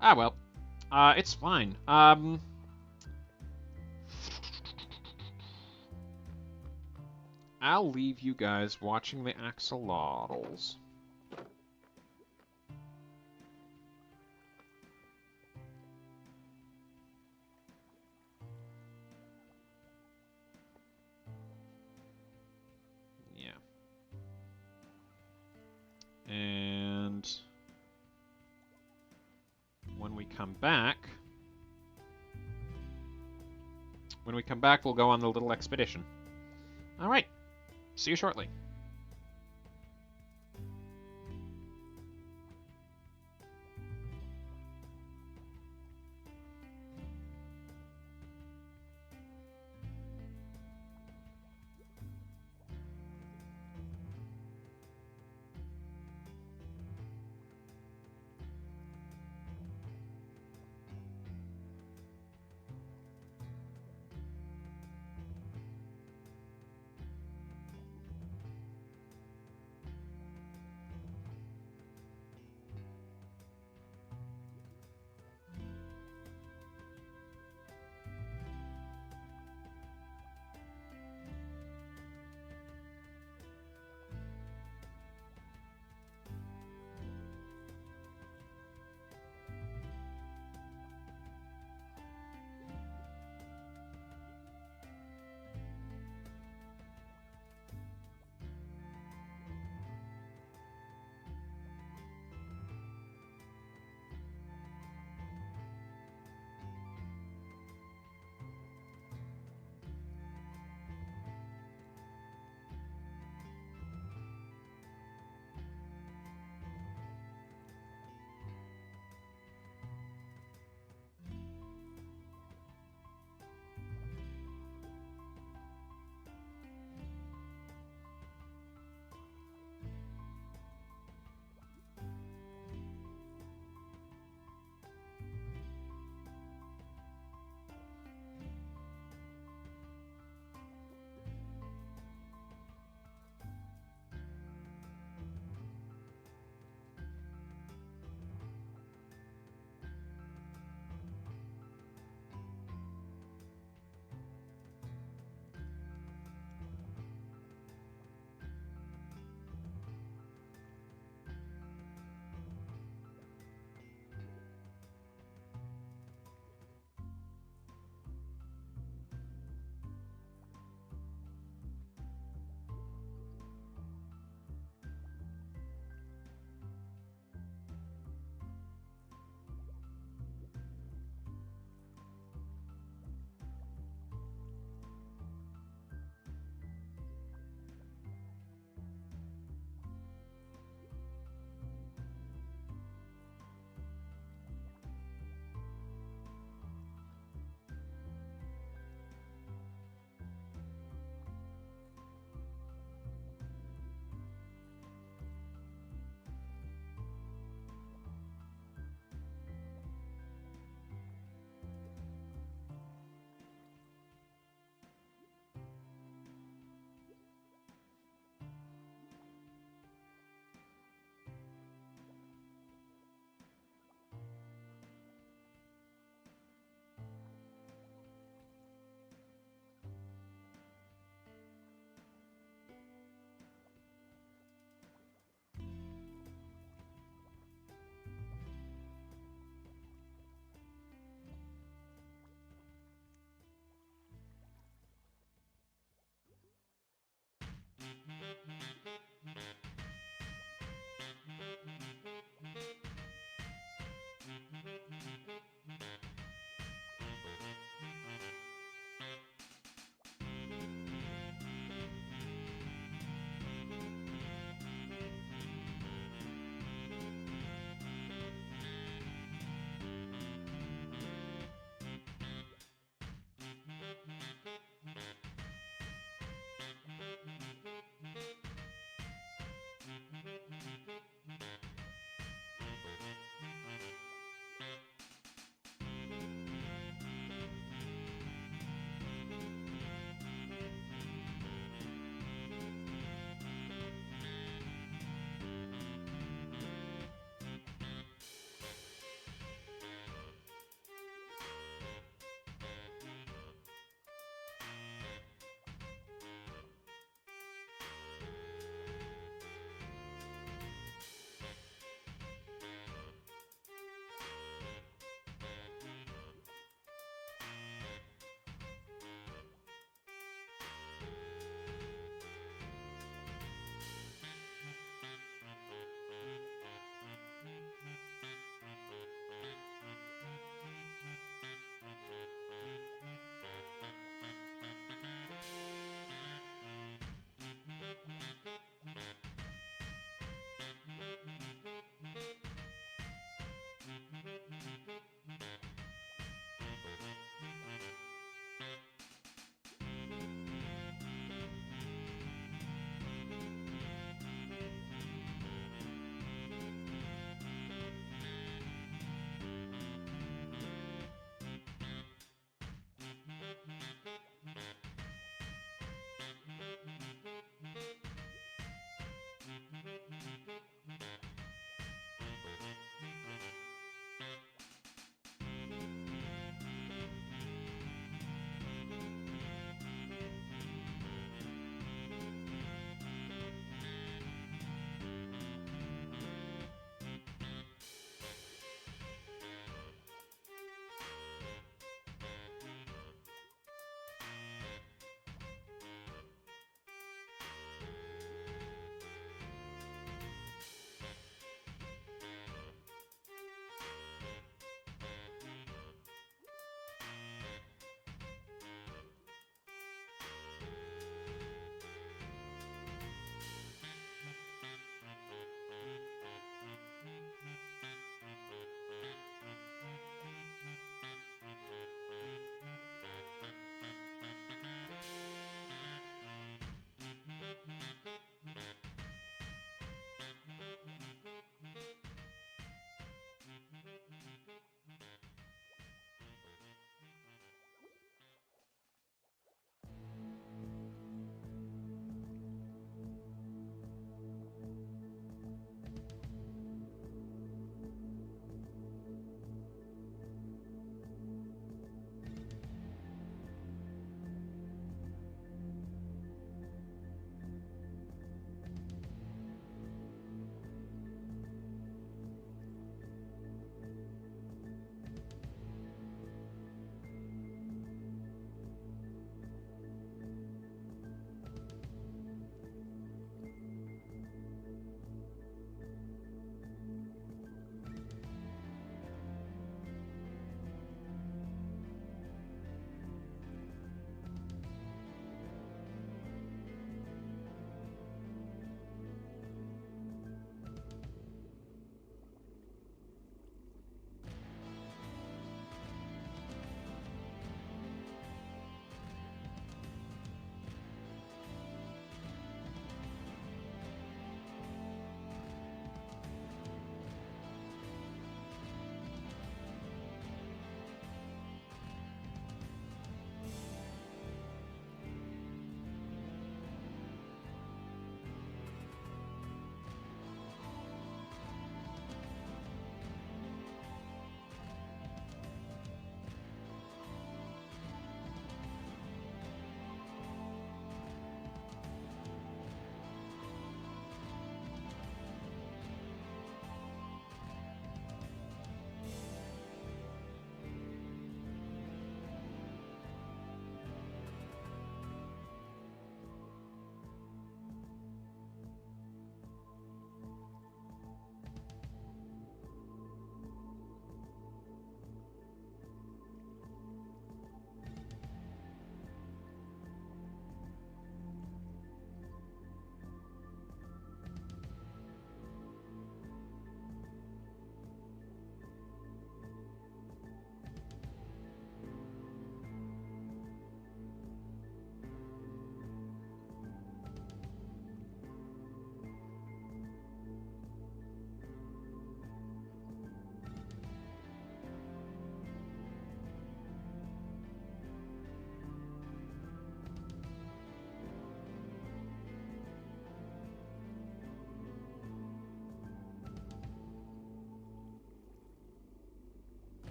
Ah, well. It's fine. I'll leave you guys watching the axolotls. Yeah. And when we come back, we'll go on the little expedition. All right. See you shortly.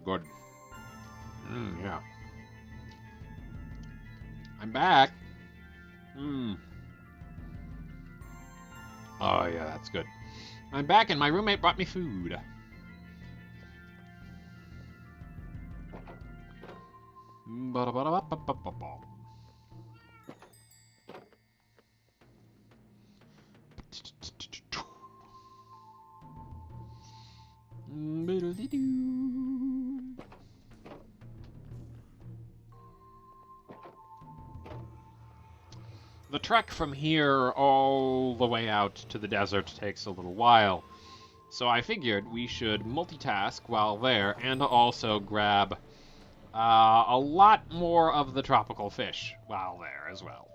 good. Yeah. I'm back. Oh, yeah, that's good. I'm back and my roommate brought me food. The trek from here all the way out to the desert takes a little while, so I figured we should multitask while there and also grab a lot more of the tropical fish while there as well.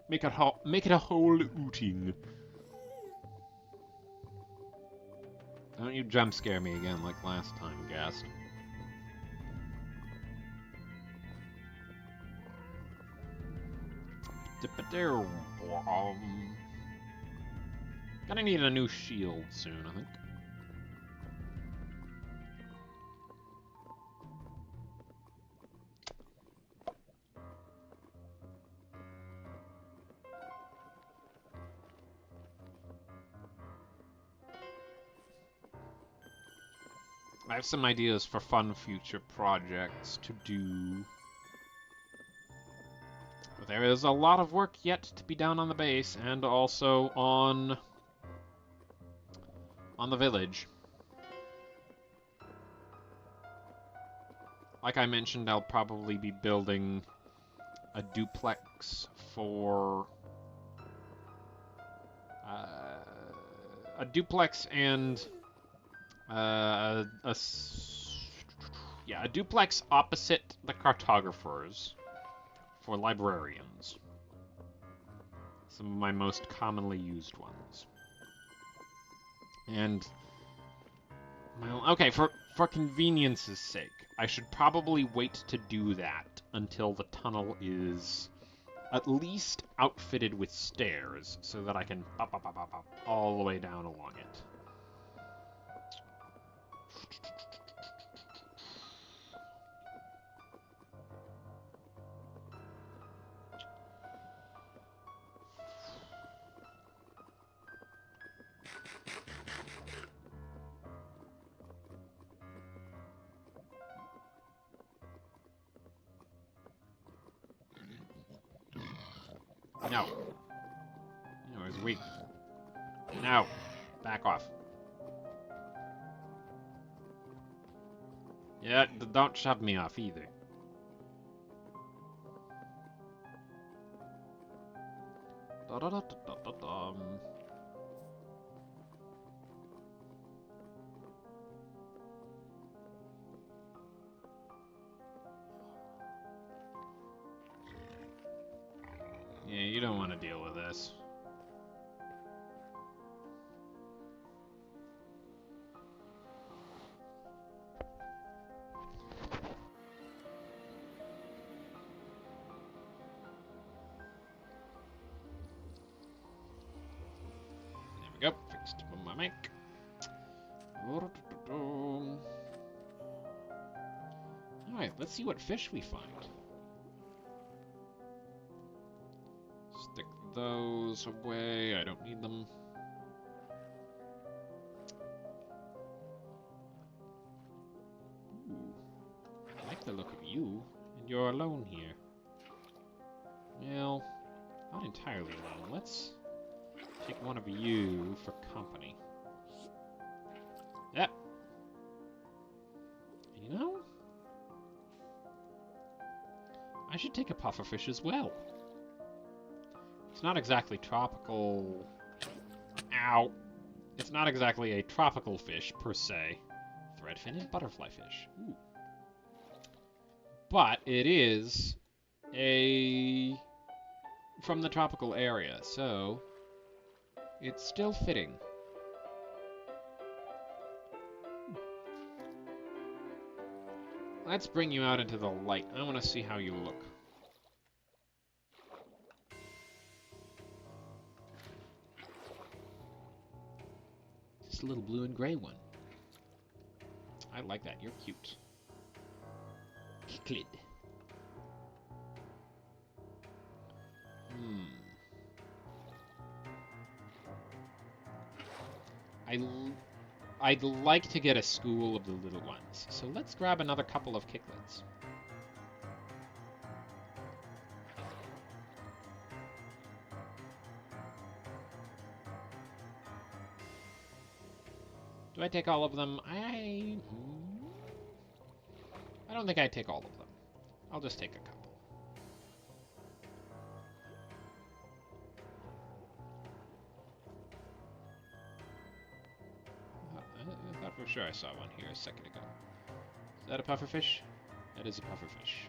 Make it a whole outing. Don't you jump scare me again like last time, guest. Gonna need a new shield soon, I think. I have some ideas for fun future projects to do. But there is a lot of work yet to be done on the base and also on the village. Like I mentioned, I'll probably be building a duplex for a duplex and a duplex opposite the cartographers for librarians. Some of my most commonly used ones. And, well, okay, for convenience's sake, I should probably wait to do that until the tunnel is at least outfitted with stairs so that I can pop all the way down along it. No. No, it's weak. No. Back off. Yeah, don't shove me off either. Yeah, you don't want to deal with this. There we go. Fixed my mic. Alright, let's see what fish we find. Stick those away. I don't need them. Ooh. I like the look of you. And you're alone here. Well, not entirely alone. Let's take one of you for company. Yep. You know, I should take a pufferfish as well. It's not exactly tropical. Ow. It's not exactly a tropical fish, per se. Threadfin and butterfly fish. Ooh. But it is from the tropical area, so it's still fitting. Let's bring you out into the light. I want to see how you look. just a little blue and gray one. I like that. You're cute. Kicklid. I'd like to get a school of the little ones, so let's grab another couple of kicklids. Do I take all of them? I don't think I take all of them. I'll just take a couple. I thought for sure I saw one here a second ago. Is that a pufferfish? That is a pufferfish.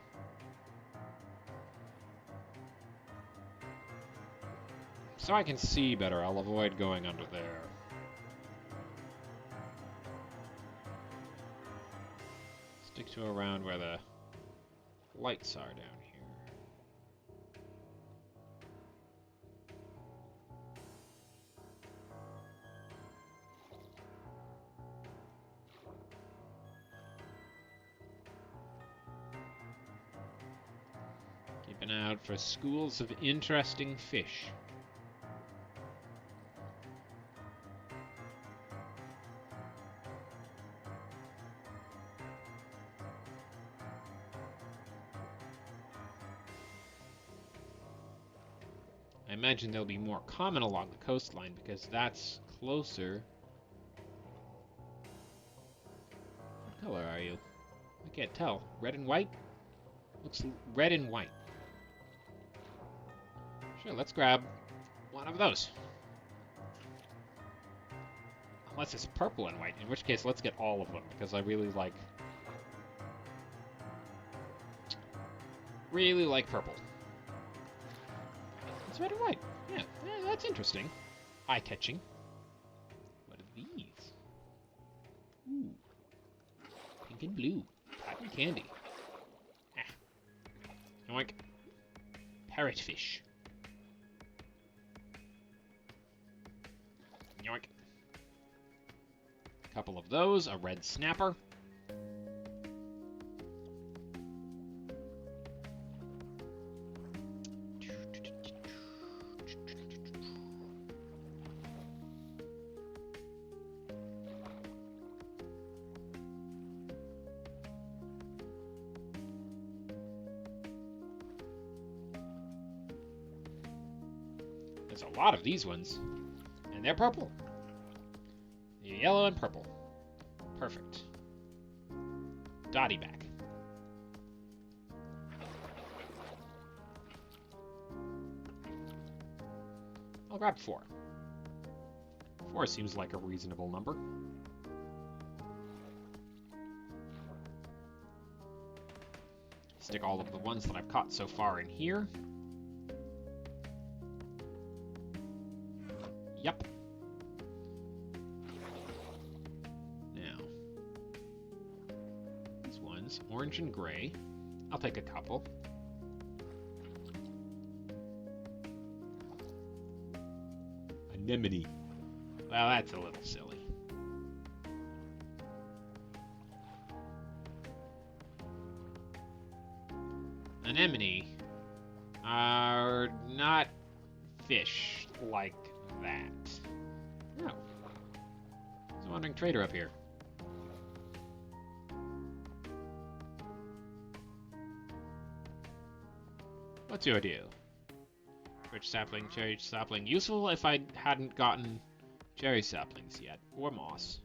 So I can see better, I'll avoid going under there. Stick to around where the lights are down here. Keeping out for schools of interesting fish. I imagine they'll be more common along the coastline because that's closer. What color are you? I can't tell. Red and white? Looks red and white. Sure, let's grab one of those. Unless it's purple and white, in which case let's get all of them because I really like purple. It's red and white. Yeah, that's interesting. Eye-catching. What are these? Ooh. Pink and blue. Cotton candy. Ah. Yoink. Parrotfish. Yoink. Couple of those. A red snapper. There's a lot of these ones, and they're purple. They're yellow and purple. Perfect. Dotty back. I'll grab 4. 4 seems like a reasonable number. Stick all of the ones that I've caught so far in here. Yep. Now, these ones, orange and gray. I'll take a couple. Anemone. Well, that's a little silly. Anemone are not fish like that. Oh. There's a wandering trader up here. What's your deal? Rich sapling, cherry sapling. Useful if I hadn't gotten cherry saplings yet, or moss.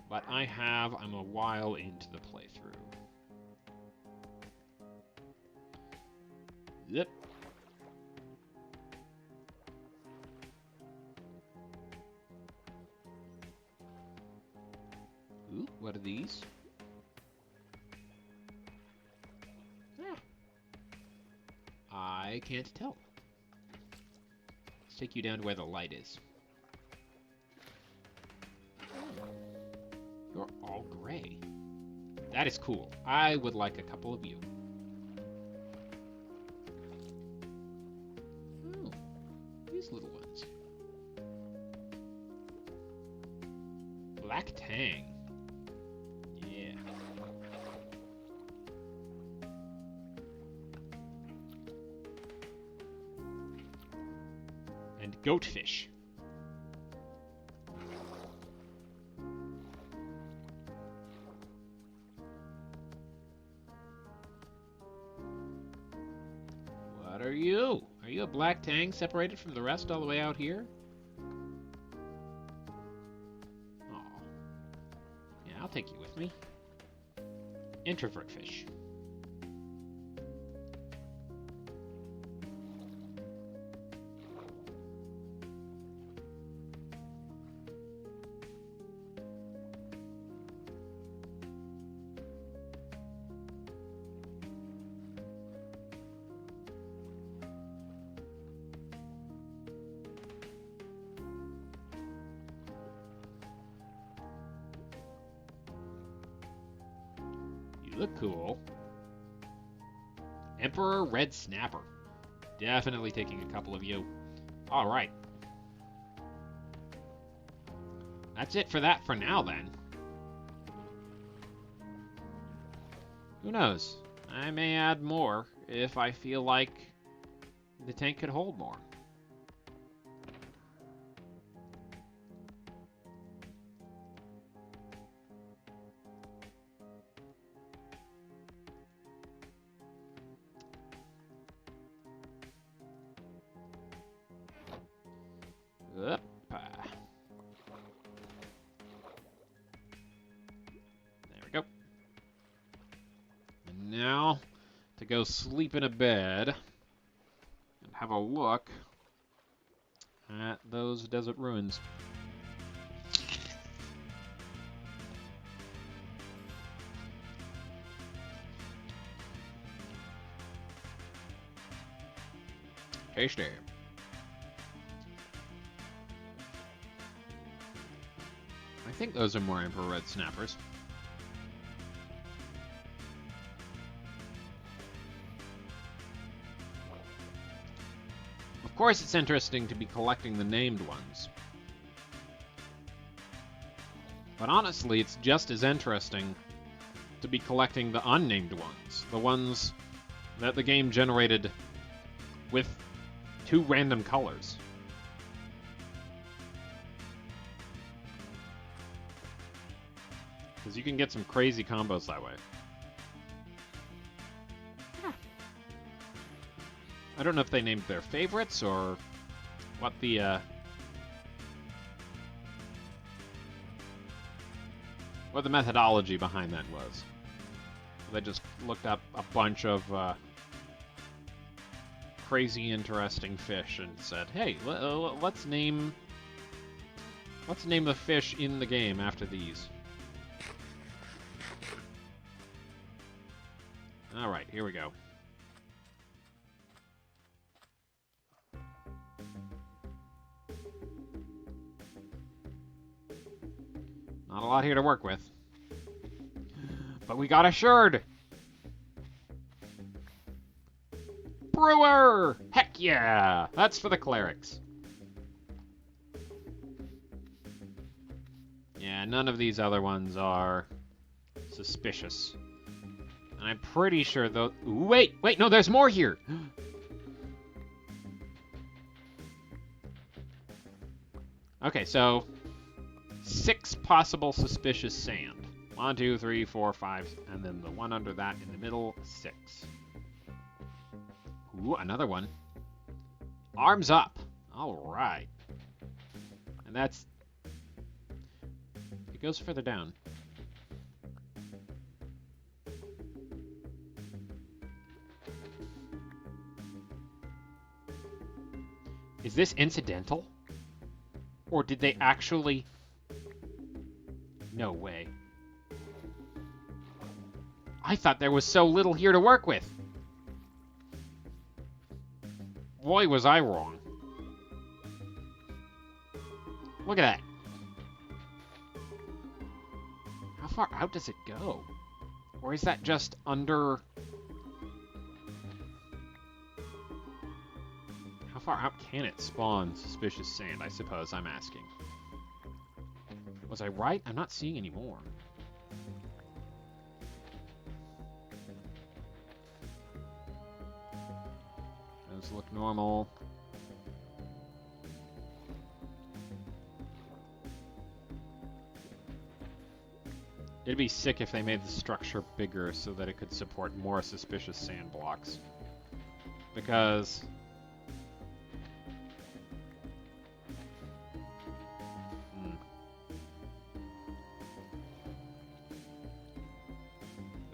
But I have. I'm a while into the playthrough. Yep. Ooh, what are these? Ah. I can't tell. Let's take you down to where the light is. You're all gray. That is cool. I would like a couple of you. Oh, these little ones. tang. Yeah. And goatfish. What are you? Are you a black tang separated from the rest all the way out here? Aw. Yeah, I'll take you with me. Introvert fish. Look cool. Emperor Red Snapper. Definitely taking a couple of you. Alright. That's it for that for now, then. Who knows? I may add more if I feel like the tank could hold more. Up. There we go. And now to go sleep in a bed and have a look at those desert ruins. Tasty. I think those are more Emperor Red Snappers. Of course, it's interesting to be collecting the named ones. But honestly, it's just as interesting to be collecting the unnamed ones. The ones that the game generated with 2 random colors. Because you can get some crazy combos that way. I don't know if they named their favorites or what the methodology behind that was. They just looked up a bunch of crazy, interesting fish and said, "Hey, let's name the fish in the game after these." All right, here we go. Not a lot here to work with. But we got a sherd! Brewer! Heck yeah! That's for the clerics. Yeah, none of these other ones are suspicious. And I'm pretty sure though... Wait, no, there's more here! Okay, so 6 possible suspicious sand. 1, 2, 3, 4, 5, and then the one under that in the middle, 6. Ooh, another one. Arms up. All right. And that's... It goes further down. Is this incidental? Or did they actually... No way. I thought there was so little here to work with. Boy, was I wrong. Look at that. How far out does it go? Or is that just under... How far out can it spawn suspicious sand, I suppose I'm asking. Was I right? I'm not seeing any more. Those look normal. It'd be sick if they made the structure bigger so that it could support more suspicious sand blocks. Because...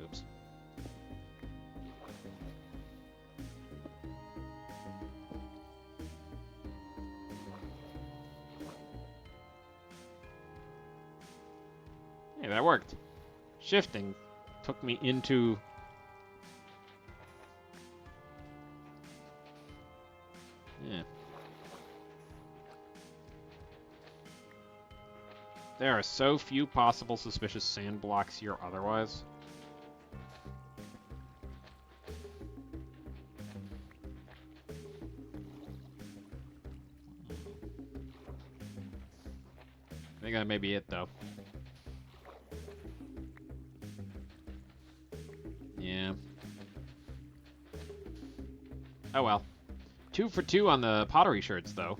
Oops. Hey, that worked. Shifting took me into... Yeah. There are so few possible suspicious sand blocks here otherwise. I think that may be it, though. Yeah. Oh well. 2 for 2 on the pottery sherds, though.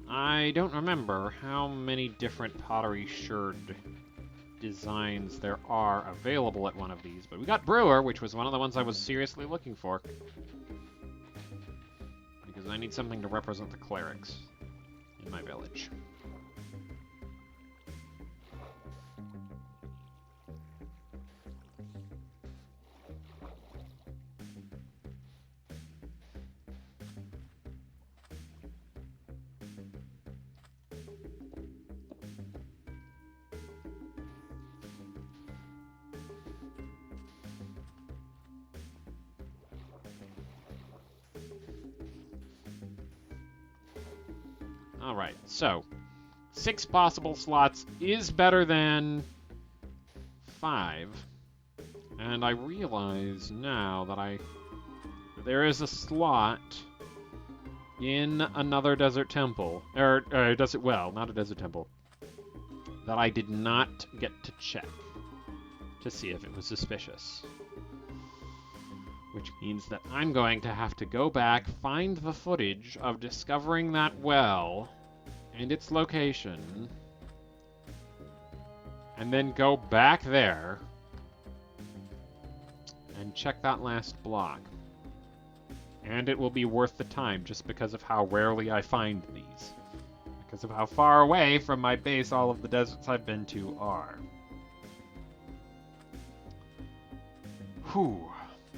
I don't remember how many different pottery sherd designs there are available at one of these, but we got Brewer, which was one of the ones I was seriously looking for. Because I need something to represent the clerics in my village. Alright, so 6 possible slots is better than 5. And I realize now that there is a slot in another desert temple, or desert well, not a desert temple, that I did not get to check to see if it was suspicious. Which means that I'm going to have to go back, find the footage of discovering that well and its location, and then go back there and check that last block. And it will be worth the time just because of how rarely I find these. Because of how far away from my base all of the deserts I've been to are. Whew.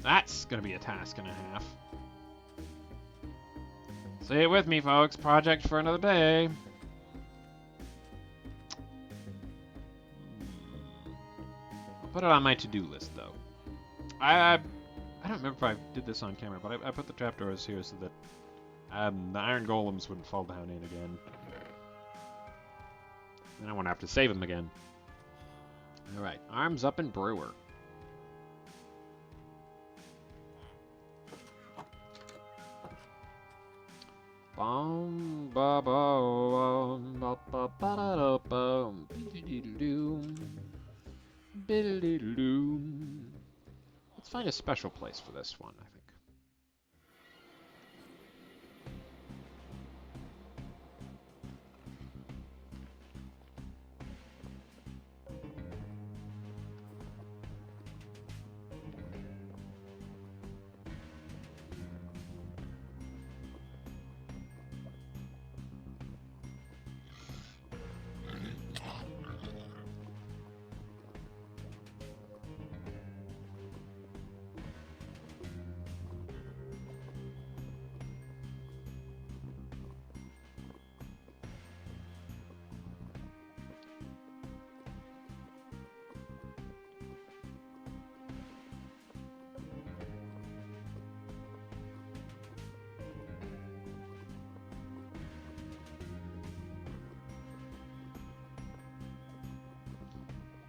That's gonna be a task and a half. Say it with me, folks. Project for another day. I'll put it on my to-do list, though. I don't remember if I did this on camera, but I put the trapdoors here so that the iron golems wouldn't fall down in again. Then I won't have to save them again. Alright, arms up and Brewer. Bum ba ba ba ba ba da bum biddle-doo. Let's find a special place for this one, I think.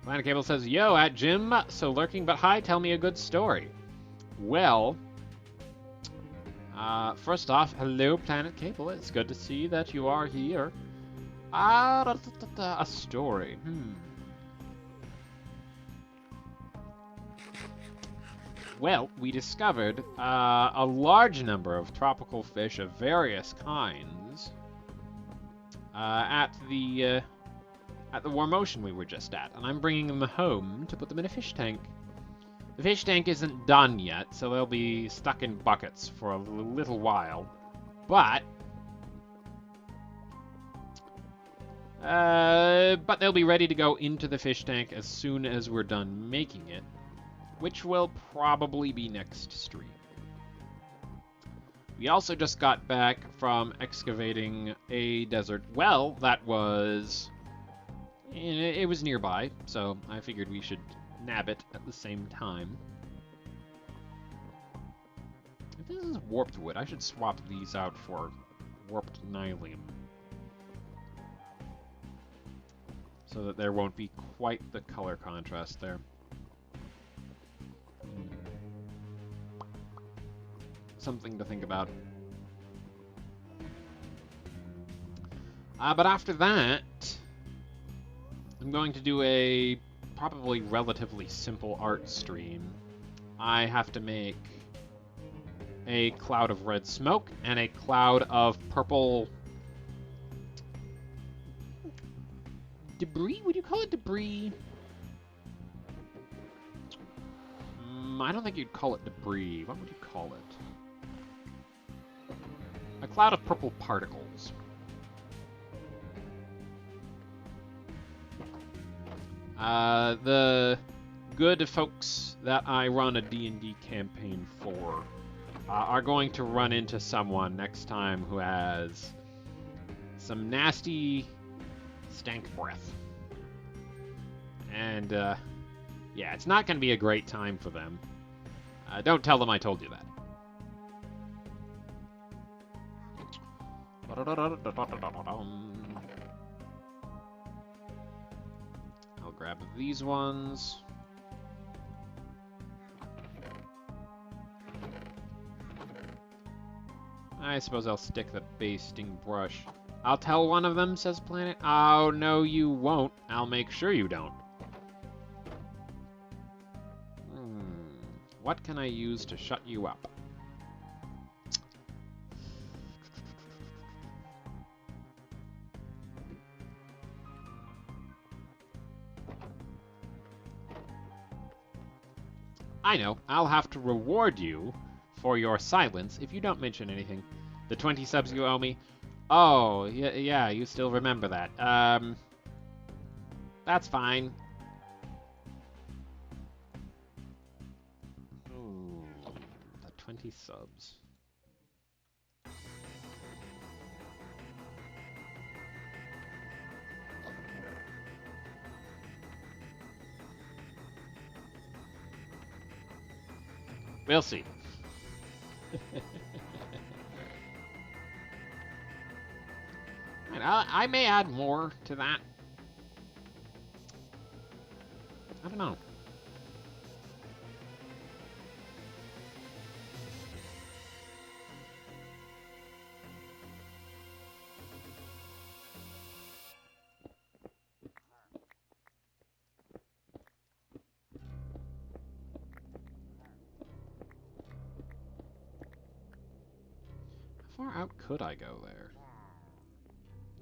Planet Cable says, yo, at Jim, so lurking but hi, tell me a good story. Well, first off, hello, Planet Cable. It's good to see that you are here. A story. Well, we discovered a large number of tropical fish of various kinds at the warm ocean we were just at, and I'm bringing them home to put them in a fish tank. The fish tank isn't done yet, so they'll be stuck in buckets for a little while, but they'll be ready to go into the fish tank as soon as we're done making it, which will probably be next stream. We also just got back from excavating a desert well that was... It was nearby, so I figured we should nab it at the same time. If this is warped wood, I should swap these out for warped nylium, so that there won't be quite the color contrast there. Something to think about. But after that, I'm going to do a probably relatively simple art stream. I have to make a cloud of red smoke and a cloud of purple debris? Would you call it debris? I don't think you'd call it debris. What would you call it? A cloud of purple particles. The good folks that I run a D&D campaign for are going to run into someone next time who has some nasty stank breath. And, yeah, it's not going to be a great time for them. Don't tell them I told you that. I'll grab these ones. I suppose I'll stick the basting brush. I'll tell one of them, says Planet. Oh, no, you won't. I'll make sure you don't. What can I use to shut you up? I know. I'll have to reward you for your silence if you don't mention anything. The 20 subs you owe me. Oh, yeah, you still remember that. That's fine. Ooh, the 20 subs. We'll see. And I may add more to that. I don't know. How far out could I go there?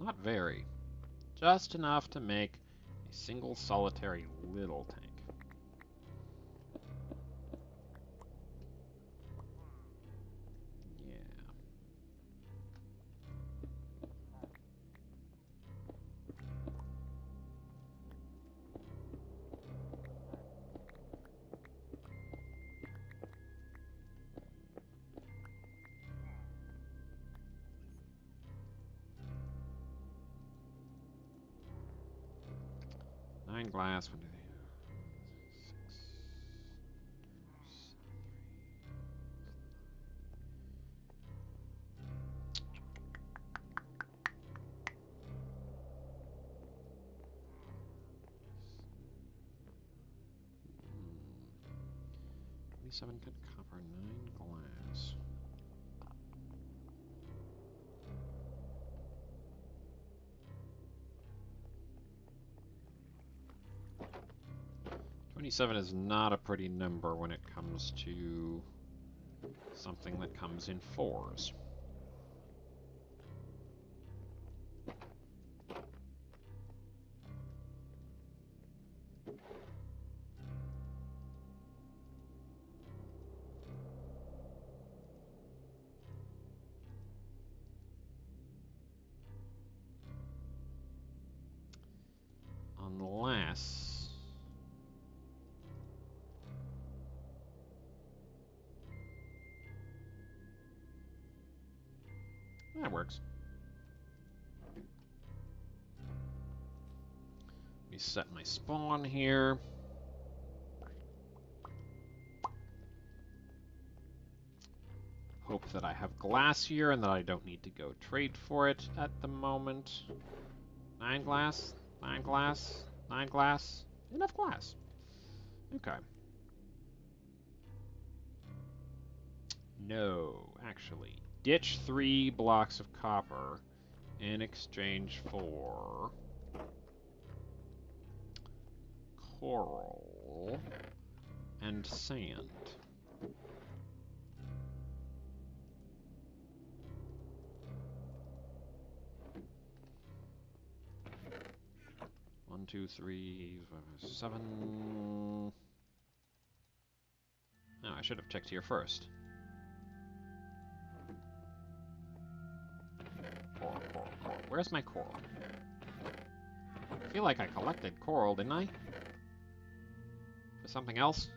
Not very. Just enough to make a single solitary little tank. Yeah. Nine glass. 1, 2, 3, 6, 27 good copper, 9 glass. 27 is not a pretty number when it comes to something that comes in fours. Unless... that works. Let me set my spawn here. Hope that I have glass here and that I don't need to go trade for it at the moment. 9 glass, 9 glass, 9 glass. Enough glass. Okay. No, actually. Ditch 3 blocks of copper in exchange for coral and sand. One, two, three, 5, 7. No, I should have checked here first. Coral, coral, coral. Where's my coral? I feel like I collected coral, didn't I? For something else?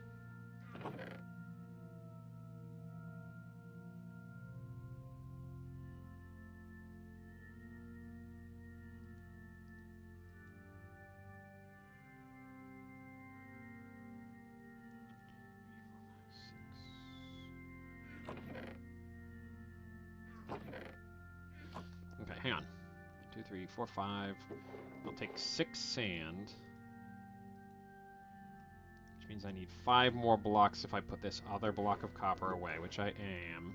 Okay, hang on. 2, 3, 4, 5. I'll take 6 sand. Which means I need 5 more blocks if I put this other block of copper away, which I am.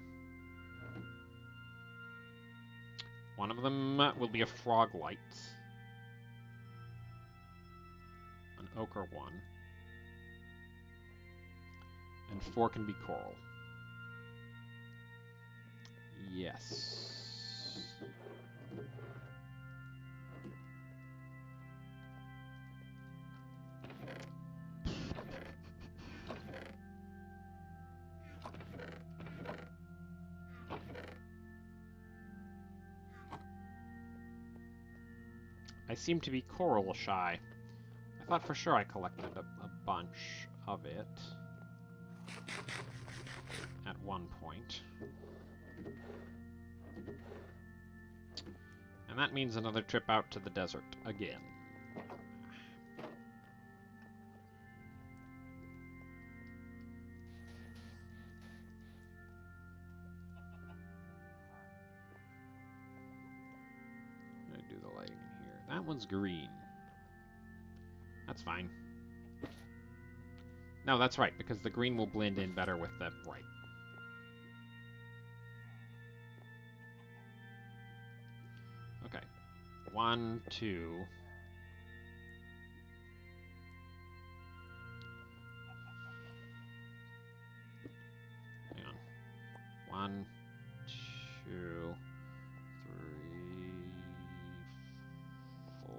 One of them will be a frog light. An ochre one. And 4 can be coral. Yes. I seem to be coral shy. I thought for sure I collected a bunch of it at one point. And that means another trip out to the desert again. I'm gonna do the lighting in here. That one's green. That's fine. No, that's right, because the green will blend in better with the white. Okay. 1, 2. Hang on. 1, 2, 3, 4.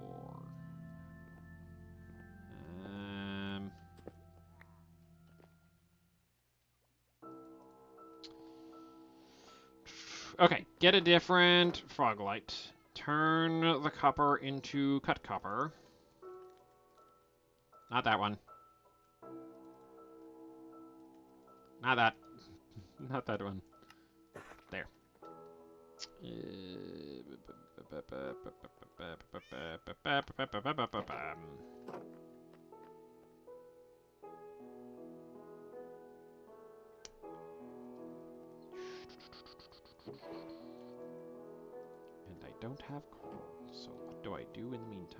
Okay, get a different frog light. Turn the copper into cut copper. Not that one. Not that. Not that one. There. And I don't have coral, so what do I do in the meantime?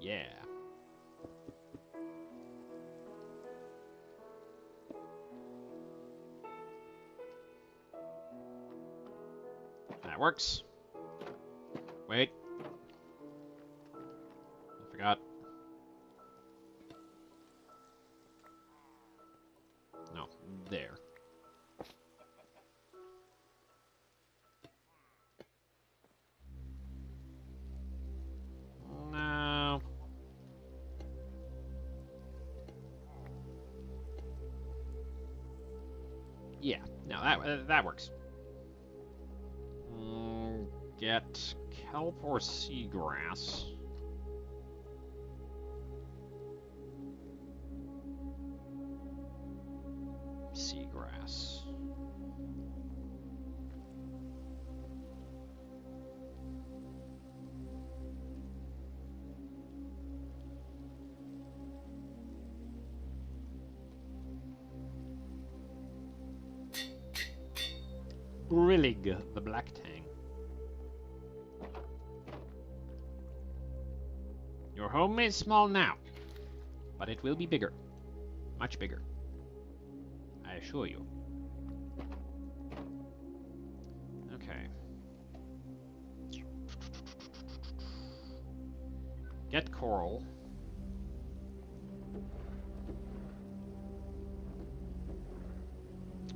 Yeah. That works. Wait. I forgot. No, there. No. Yeah, no, that works. Get kelp or seagrass. Seagrass. Brillig, the black tang. Your home is small now, but it will be bigger. Much bigger. I assure you. Okay. Get coral.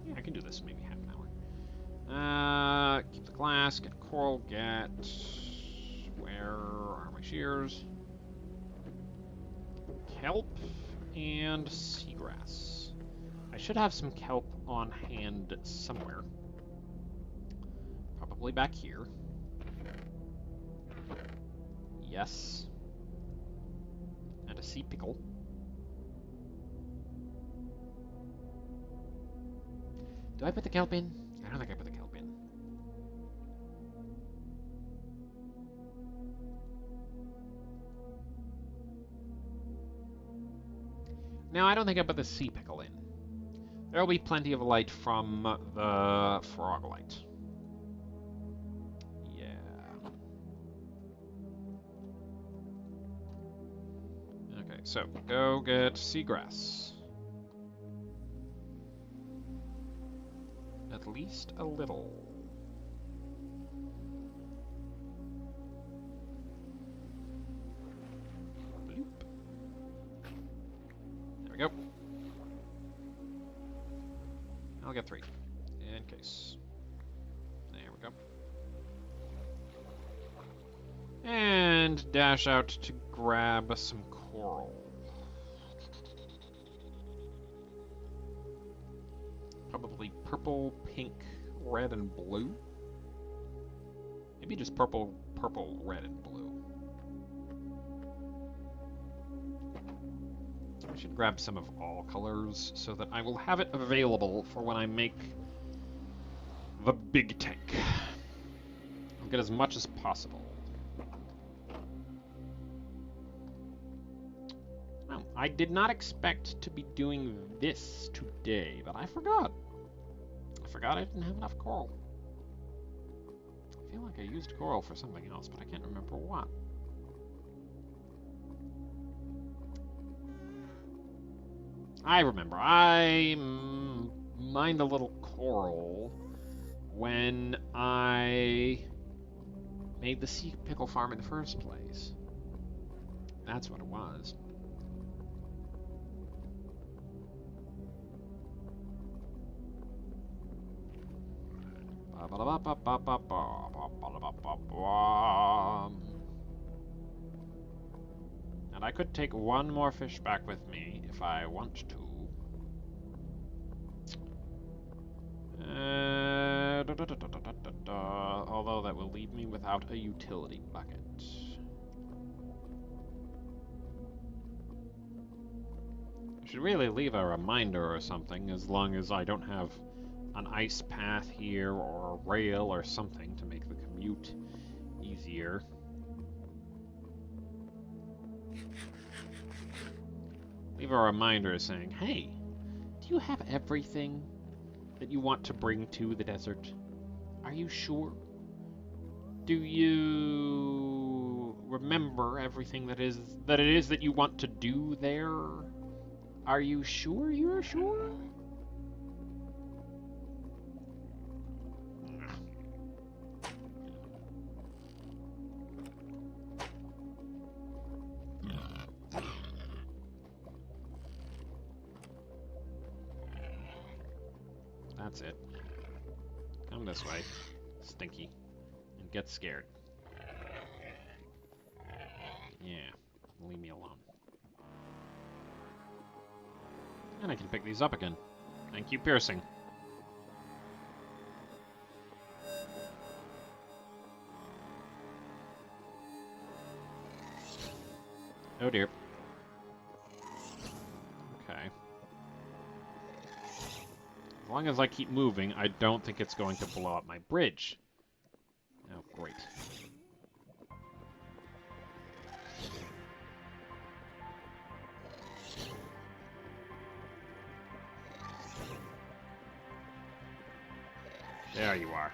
Yeah, I can do this in maybe half an hour. Keep the glass, get coral, get... Where are my shears? Kelp and seagrass. I should have some kelp on hand somewhere. Probably back here. Yes. And a sea pickle. Do I put the kelp in? I don't think I put the kelp in. No, I don't think I put the sea pickle in. There'll be plenty of light from the frog light. Yeah. Okay, so go get seagrass. At least a little. Bloop. There we go. I'll get 3, in case. There we go. And dash out to grab some coral. Probably purple, pink, red, and blue. Maybe just purple, red, and blue. I should grab some of all colors so that I will have it available for when I make the big tank. I'll get as much as possible. Well, I did not expect to be doing this today, but I forgot. I forgot I didn't have enough coral. I feel like I used coral for something else, but I can't remember what. I remember. I mined a little coral when I made the sea pickle farm in the first place. That's what it was. And I could take one more fish back with me if I want to. Although that will leave me without a utility bucket. I should really leave a reminder or something, as long as I don't have an ice path here or a rail or something to make the commute easier. Leave a reminder saying, hey, do you have everything that you want to bring to the desert? Are you sure? Do you remember everything that it is that you want to do there? Are you sure you're sure? That's it. Come this way, Stinky, and get scared. Yeah, leave me alone. And I can pick these up again. Thank you, piercing. Oh dear. Okay. As long as I keep moving, I don't think it's going to blow up my bridge. Oh, great. There you are.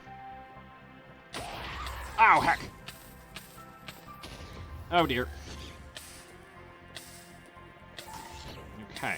Ow, heck! Oh dear. Okay.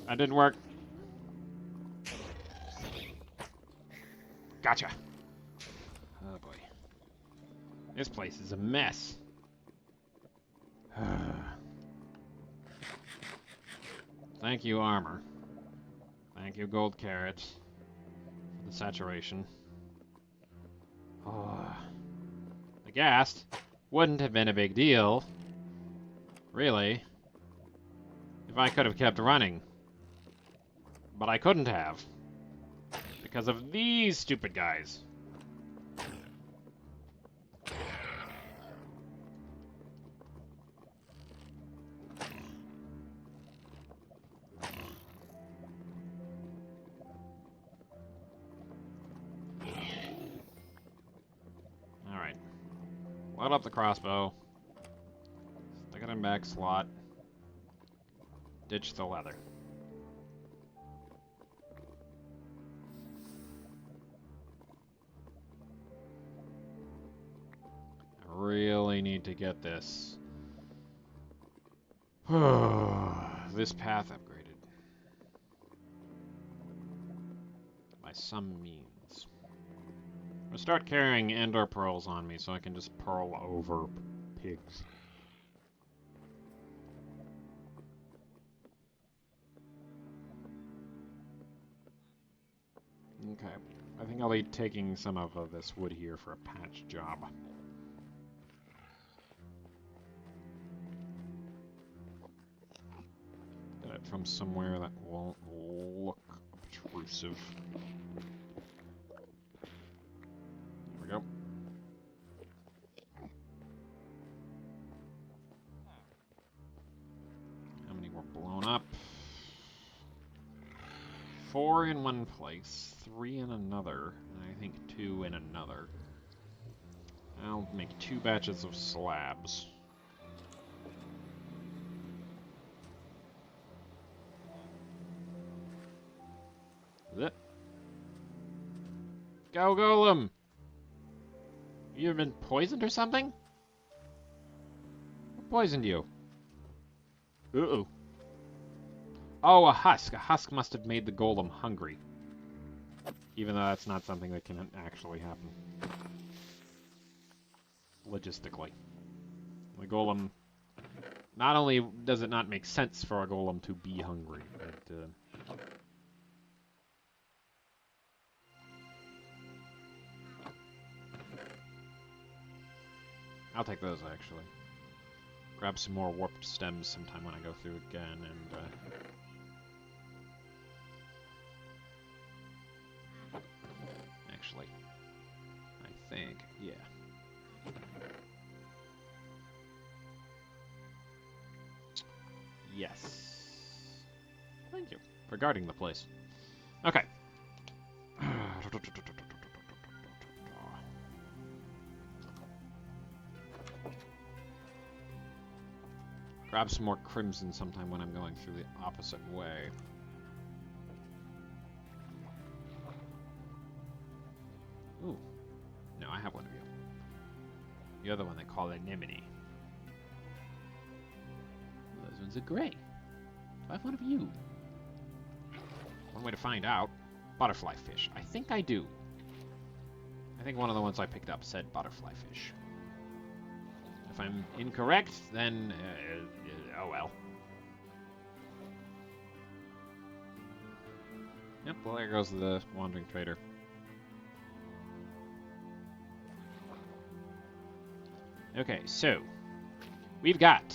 That didn't work. Gotcha. Oh boy. This place is a mess. Thank you, armor. Thank you, gold carrots, for the saturation. Oh. The ghast wouldn't have been a big deal, really, if I could have kept running. But I couldn't have, because of these stupid guys. Alright. Load up the crossbow. Stick it in back slot. Ditch the leather. I really need to get this. This path upgraded. By some means. I'm gonna start carrying Endor pearls on me so I can just pearl over pigs. Okay, I think I'll be taking some of this wood here for a patch job. Get it from somewhere that won't look obtrusive. There we go. How many were blown up? 4 in one place, 3 in another, and I think 2 in another. I'll make 2 batches of slabs. Zip. Go, Golem! You've been poisoned or something? Who poisoned you? Uh-oh. Oh, a husk. A husk must have made the golem hungry. Even though that's not something that can actually happen. Logistically. The golem... Not only does it not make sense for a golem to be hungry, but... I'll take those, actually. Grab some more warped stems sometime when I go through again, and... Actually, I think, yeah. Yes. Thank you for guarding the place. Okay. Grab some more crimson sometime when I'm going through the opposite way. Ooh. No, I have one of you. The other one they call anemone. Those ones are gray. I have one of you. One way to find out. Butterfly fish. I think I do. I think one of the ones I picked up said butterfly fish. If I'm incorrect, then... oh well. Yep, well there goes the wandering trader. Okay, so... we've got...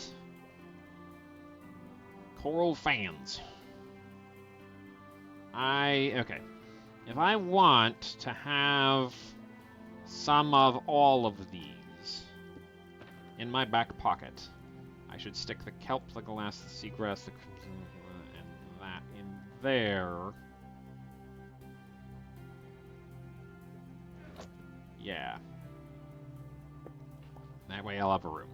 coral fans. Okay. If I want to have some of all of these in my back pocket, I should stick the kelp, the glass, the seagrass, the crimson, and that in there. Yeah. That way I'll have a room.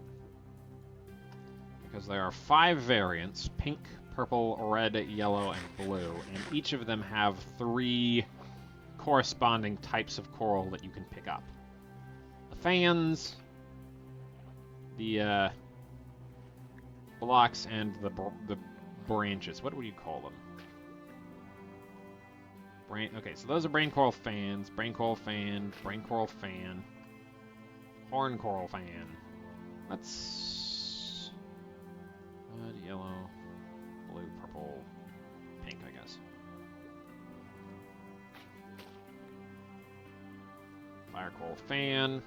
Because there are 5 variants, pink, purple, red, yellow, and blue, and each of them have 3 corresponding types of coral that you can pick up. The fans, the blocks, and the branches. What would you call them? Okay, so those are brain coral fans, brain coral fan, brain coral fan, horn coral fan. Let's... red, yellow, blue, purple, pink, I guess. Fire coral fan.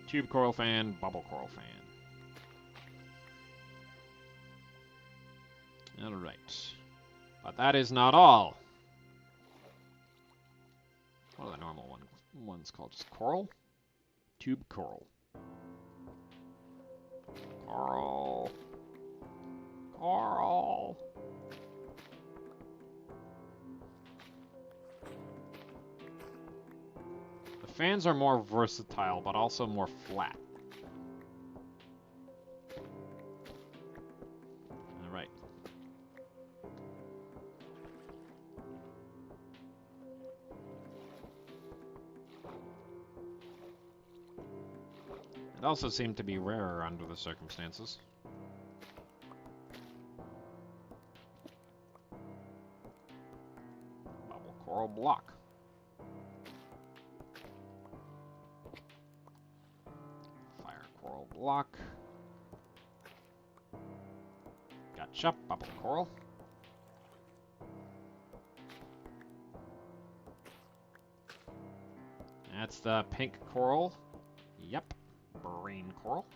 Tube coral fan, bubble coral fan. Alright. But that is not all. What are the normal ones called? Just coral? Tube coral. Coral. Coral. The fans are more versatile, but also more flat. Alright. It also seemed to be rarer under the circumstances. Bubble coral block. Fire coral block. Gotcha, bubble coral. That's the pink coral. Yep. Brain coral.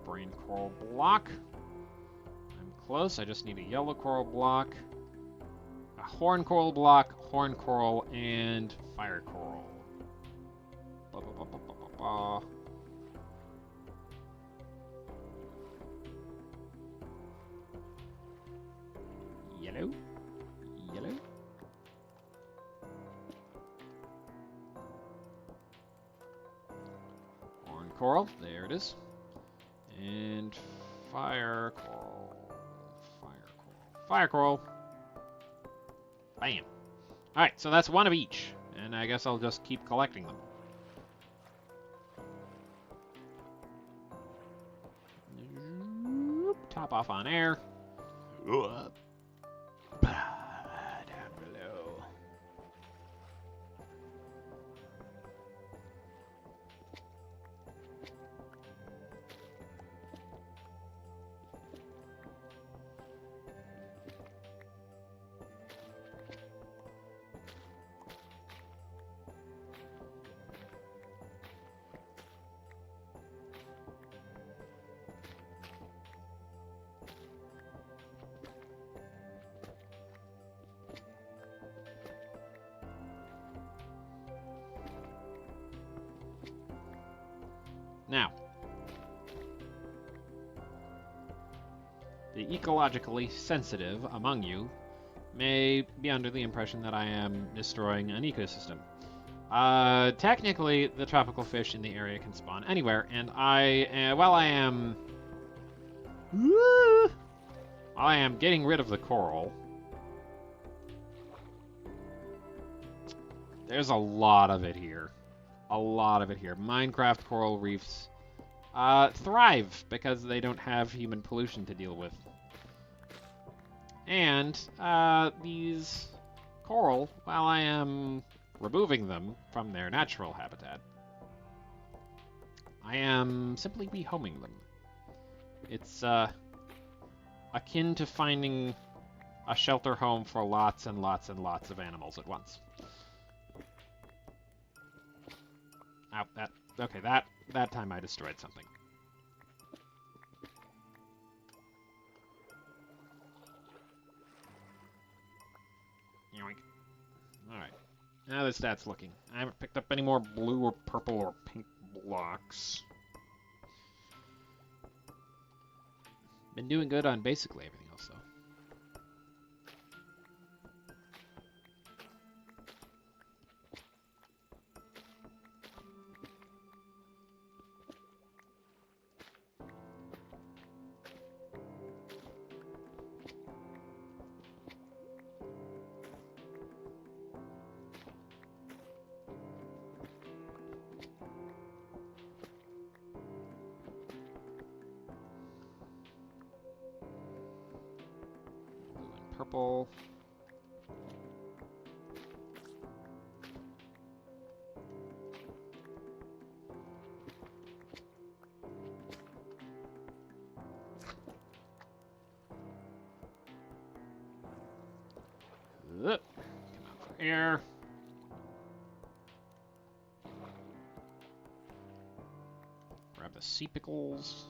Brain coral block. I'm close. I just need a yellow coral block, a horn coral block, horn coral, and fire coral. Ba, ba, ba, ba, ba, ba, ba. Yellow. Yellow. Horn coral. There it is. And fire coral. Fire coral. Fire coral. Bam. Alright, so that's one of each. And I guess I'll just keep collecting them. Top off on air. Down below. Now, the ecologically sensitive among you may be under the impression that I am destroying an ecosystem. Technically, the tropical fish in the area can spawn anywhere, and while I am getting rid of the coral, there's a lot of it here. A lot of it here. Minecraft coral reefs thrive because they don't have human pollution to deal with. And these coral, while I am removing them from their natural habitat, I am simply rehoming them. It's akin to finding a shelter home for lots and lots and lots of animals at once. Ow, that time I destroyed something. Yoink. Alright. Now the stat's looking. I haven't picked up any more blue or purple or pink blocks. Been doing good on basically everything else, though. Purple. Come out for air. Grab the sea pickles.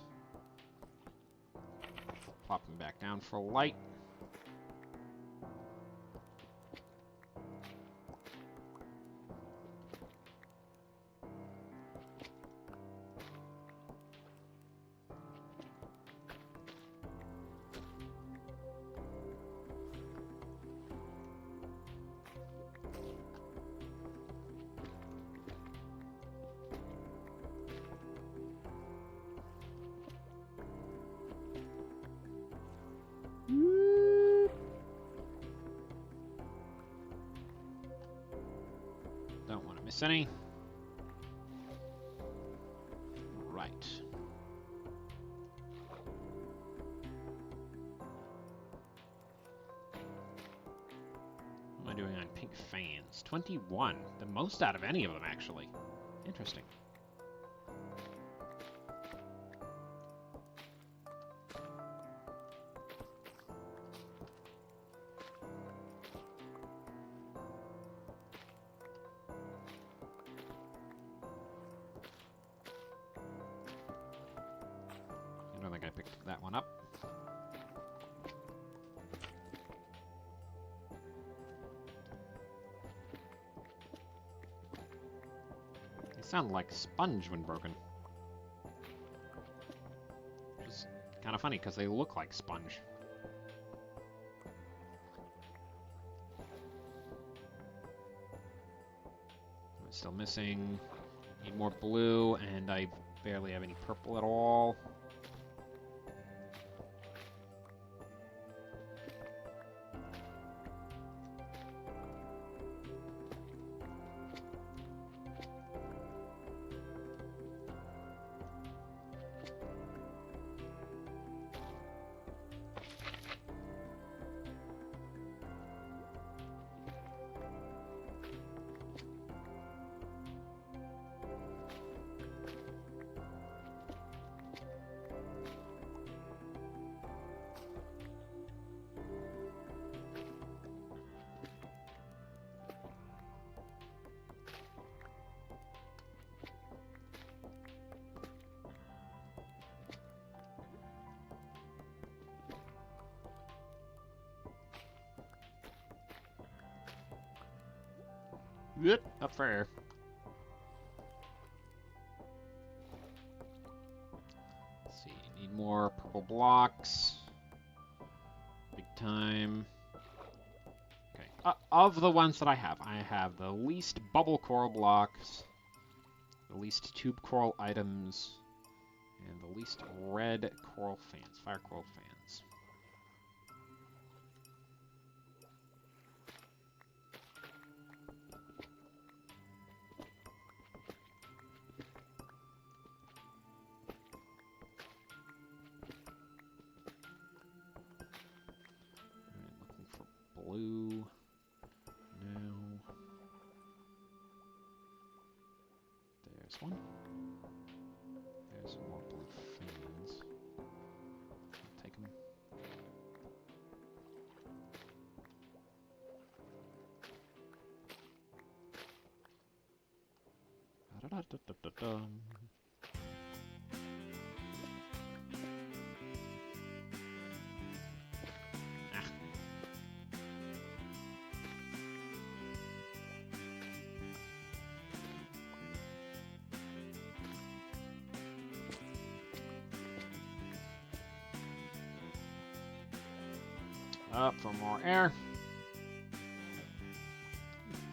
Plop them back down for light. Don't want to miss any. Right. What am I doing on pink fans? 21. The most out of any of them, actually. Interesting. I don't think I picked that one up. They sound like sponge when broken. It's kind of funny because they look like sponge. I'm still missing. Need more blue, and I barely have any purple at all. Yep, up for air. more purple blocks. Big time. Okay. Of the ones that I have the least bubble coral blocks, the least tube coral items, and the least red coral fans, fire coral fans. Blue. Now. There's one. There's more blue fans. I'll take them. Da-da-da-da-da-dum. Up for more air.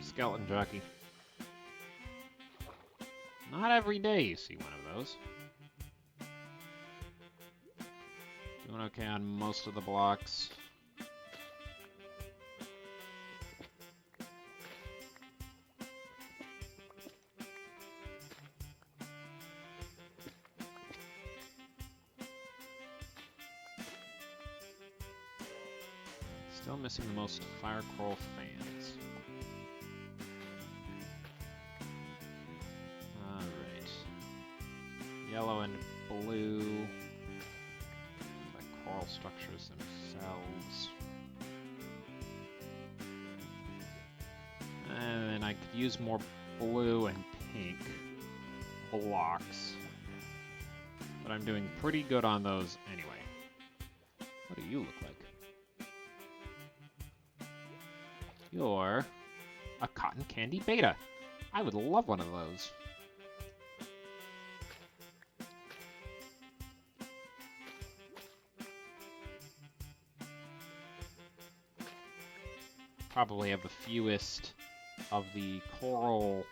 Skeleton jockey. Not every day you see one of those. Doing okay on most of the blocks. Still missing the most fire coral fans. Alright. Yellow and blue. The coral structures themselves. And then I could use more blue and pink blocks. But I'm doing pretty good on those anyway. What do you look like? You're a cotton candy beta. I would love one of those. Probably have the fewest of the coral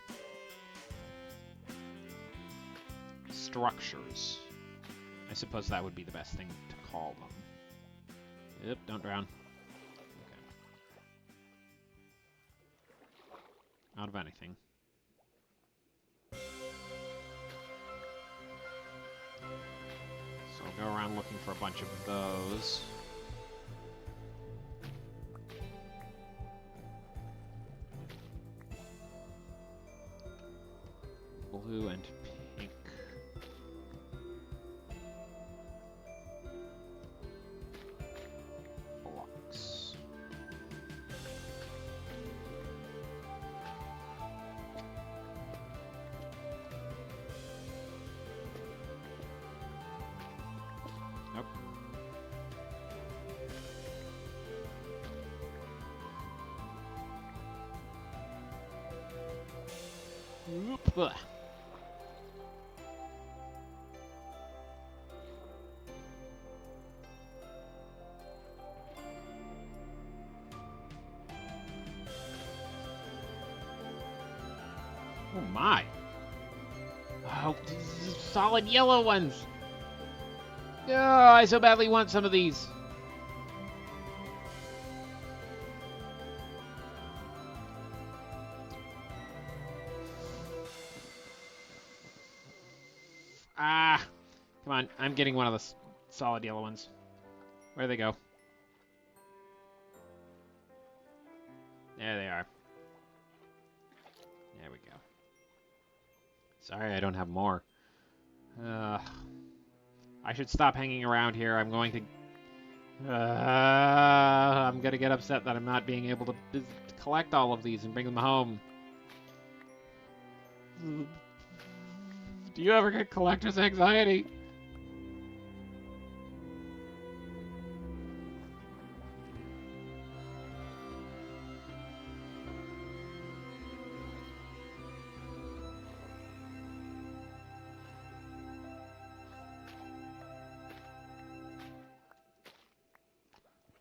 structures. I suppose that would be the best thing to call them. Yep, don't drown. Out of anything. So I'll go around looking for a bunch of those. Blue and pink. Blocks. Nope. Oop. Oh my. Oh, these solid yellow ones. Oh, I so badly want some of these. Ah, come on. I'm getting one of the solid yellow ones. Where'd they go? There they are. There we go. Sorry, I don't have more. I should stop hanging around here. I'm going to... I'm going to get upset that I'm not being able to collect all of these and bring them home. Do you ever get collector's anxiety?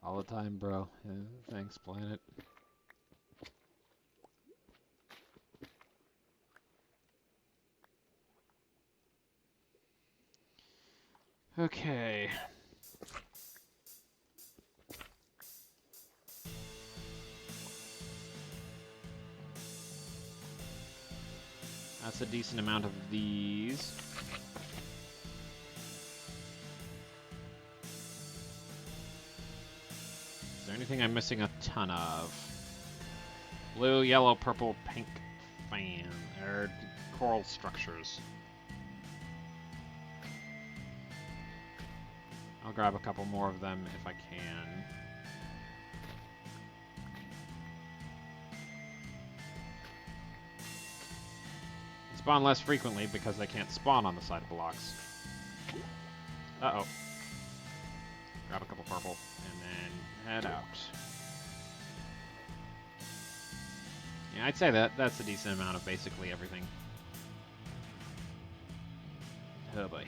All the time, bro. Yeah, thanks, planet. Okay. That's a decent amount of these. Is there anything I'm missing a ton of? Blue, yellow, purple, pink fan, or coral structures. I'll grab a couple more of them if I can. They spawn less frequently because they can't spawn on the side of blocks. Uh-oh. Grab a couple purple, and then head out. Yeah, I'd say that's a decent amount of basically everything. Oh boy.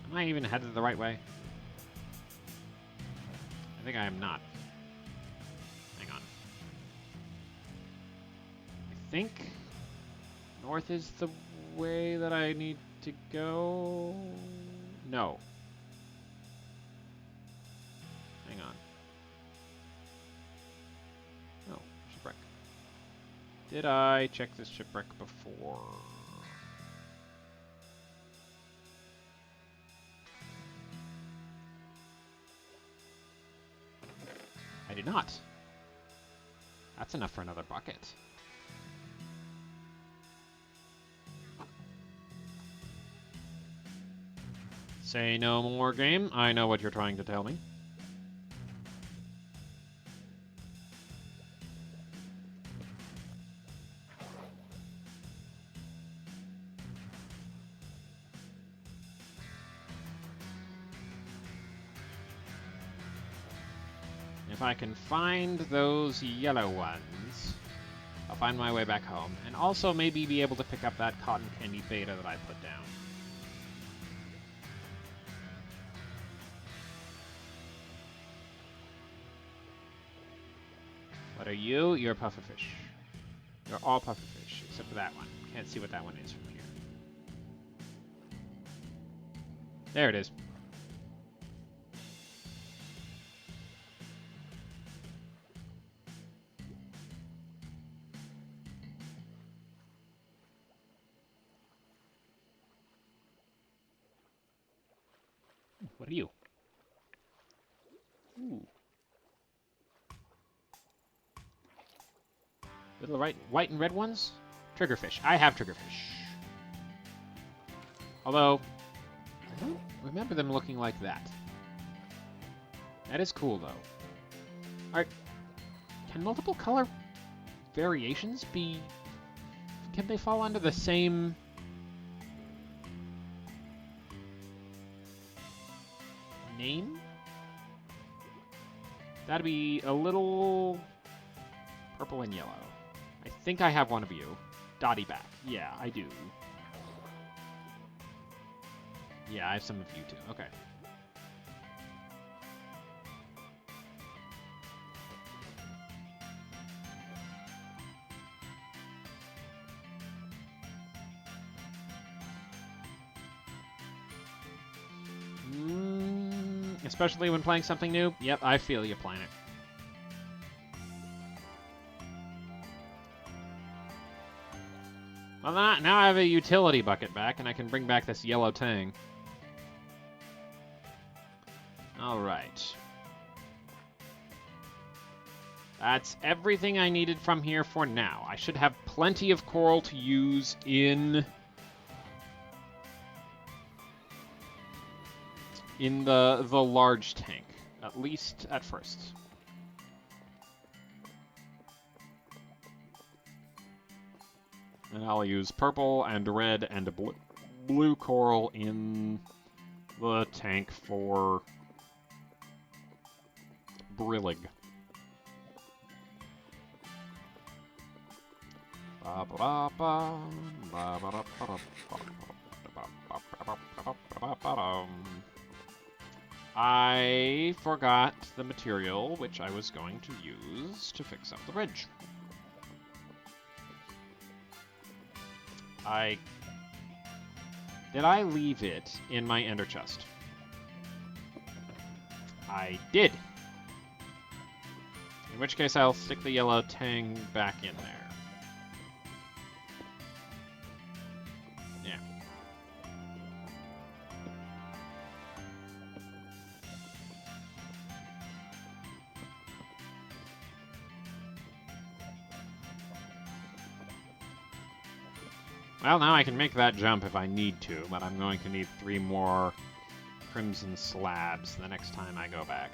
Am I even headed the right way? I think I am not. Hang on. I think north is the way that I need to go. No. Hang on. Oh, shipwreck. Did I check this shipwreck before? I did not. That's enough for another bucket. Say no more, game. I know what you're trying to tell me. If I can find those yellow ones, I'll find my way back home. And also maybe be able to pick up that cotton candy beta that I put down. What are you? You're a pufferfish. You're all pufferfish, except for that one. Can't see what that one is from here. There it is. What are you? Ooh. Little white and red ones? Triggerfish. I have triggerfish. Although, I don't remember them looking like that. That is cool, though. Can multiple color variations be... Can they fall under the same... name? That'd be a little... purple and yellow. I think I have one of you. Dotty back. Yeah, I do. Yeah, I have some of you too. Okay. Especially when playing something new. Yep, I feel you, Planet. Well, now I have a utility bucket back, and I can bring back this yellow tang. Alright. That's everything I needed from here for now. I should have plenty of coral to use in the large tank, at least at first. And I'll use purple and red and blue coral in the tank for brillig. I forgot the material which I was going to use to fix up the bridge. Did I leave it in my ender chest? I did. In which case I'll stick the yellow tang back in there. Yeah. Well, now I can make that jump if I need to, but I'm going to need 3 more crimson slabs the next time I go back.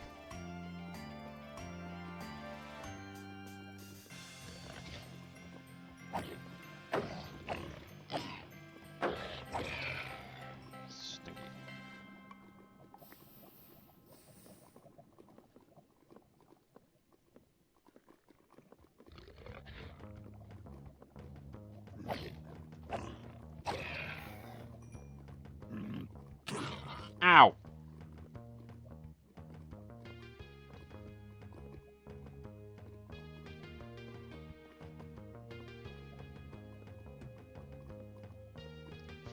Stinky. Ow!